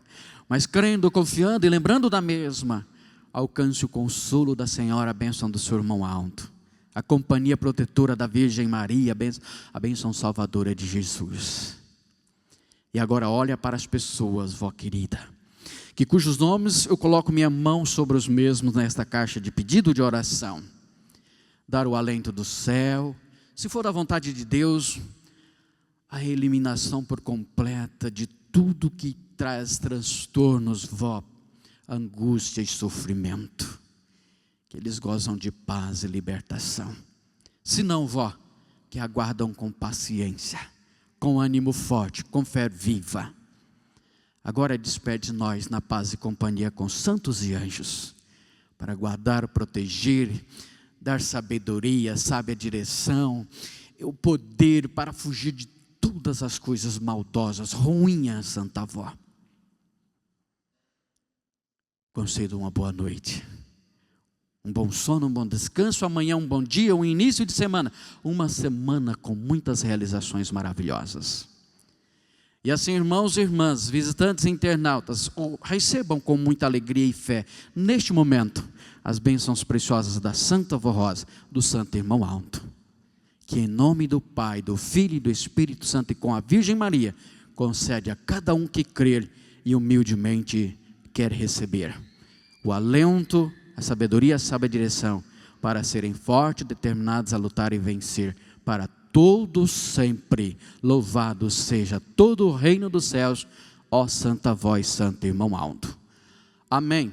mas crendo, confiando e lembrando da mesma, alcance o consolo da Senhora, a bênção do seu irmão Aldo, a companhia protetora da Virgem Maria, a bênção salvadora de Jesus. E agora olha para as pessoas, vó querida, que cujos nomes eu coloco minha mão sobre os mesmos nesta caixa de pedido de oração. Dar o alento do céu, se for da vontade de Deus, a eliminação por completa de tudo que traz transtornos, vó, angústia e sofrimento, que eles gozam de paz e libertação. Se não, vó, que aguardam com paciência, com ânimo forte, com fé viva. Agora despede nós na paz e companhia com santos e anjos, para guardar, proteger, dar sabedoria, sábia direção, o poder para fugir de todas as coisas maldosas, ruins, Santa Vó. Conceda uma boa noite, um bom sono, um bom descanso, amanhã um bom dia, um início de semana, uma semana com muitas realizações maravilhosas. E assim, irmãos e irmãs, visitantes e internautas, recebam com muita alegria e fé, neste momento, as bênçãos preciosas da Santa Vó Rosa, do Santo Irmão Aldo. Que em nome do Pai, do Filho e do Espírito Santo e com a Virgem Maria, concede a cada um que crer e humildemente quer receber o alento, a sabedoria, a sábia direção, para serem fortes, determinados a lutar e vencer, para todos sempre. Louvado seja todo o reino dos céus, ó Santa Vó e Santo Irmão Aldo. Amém.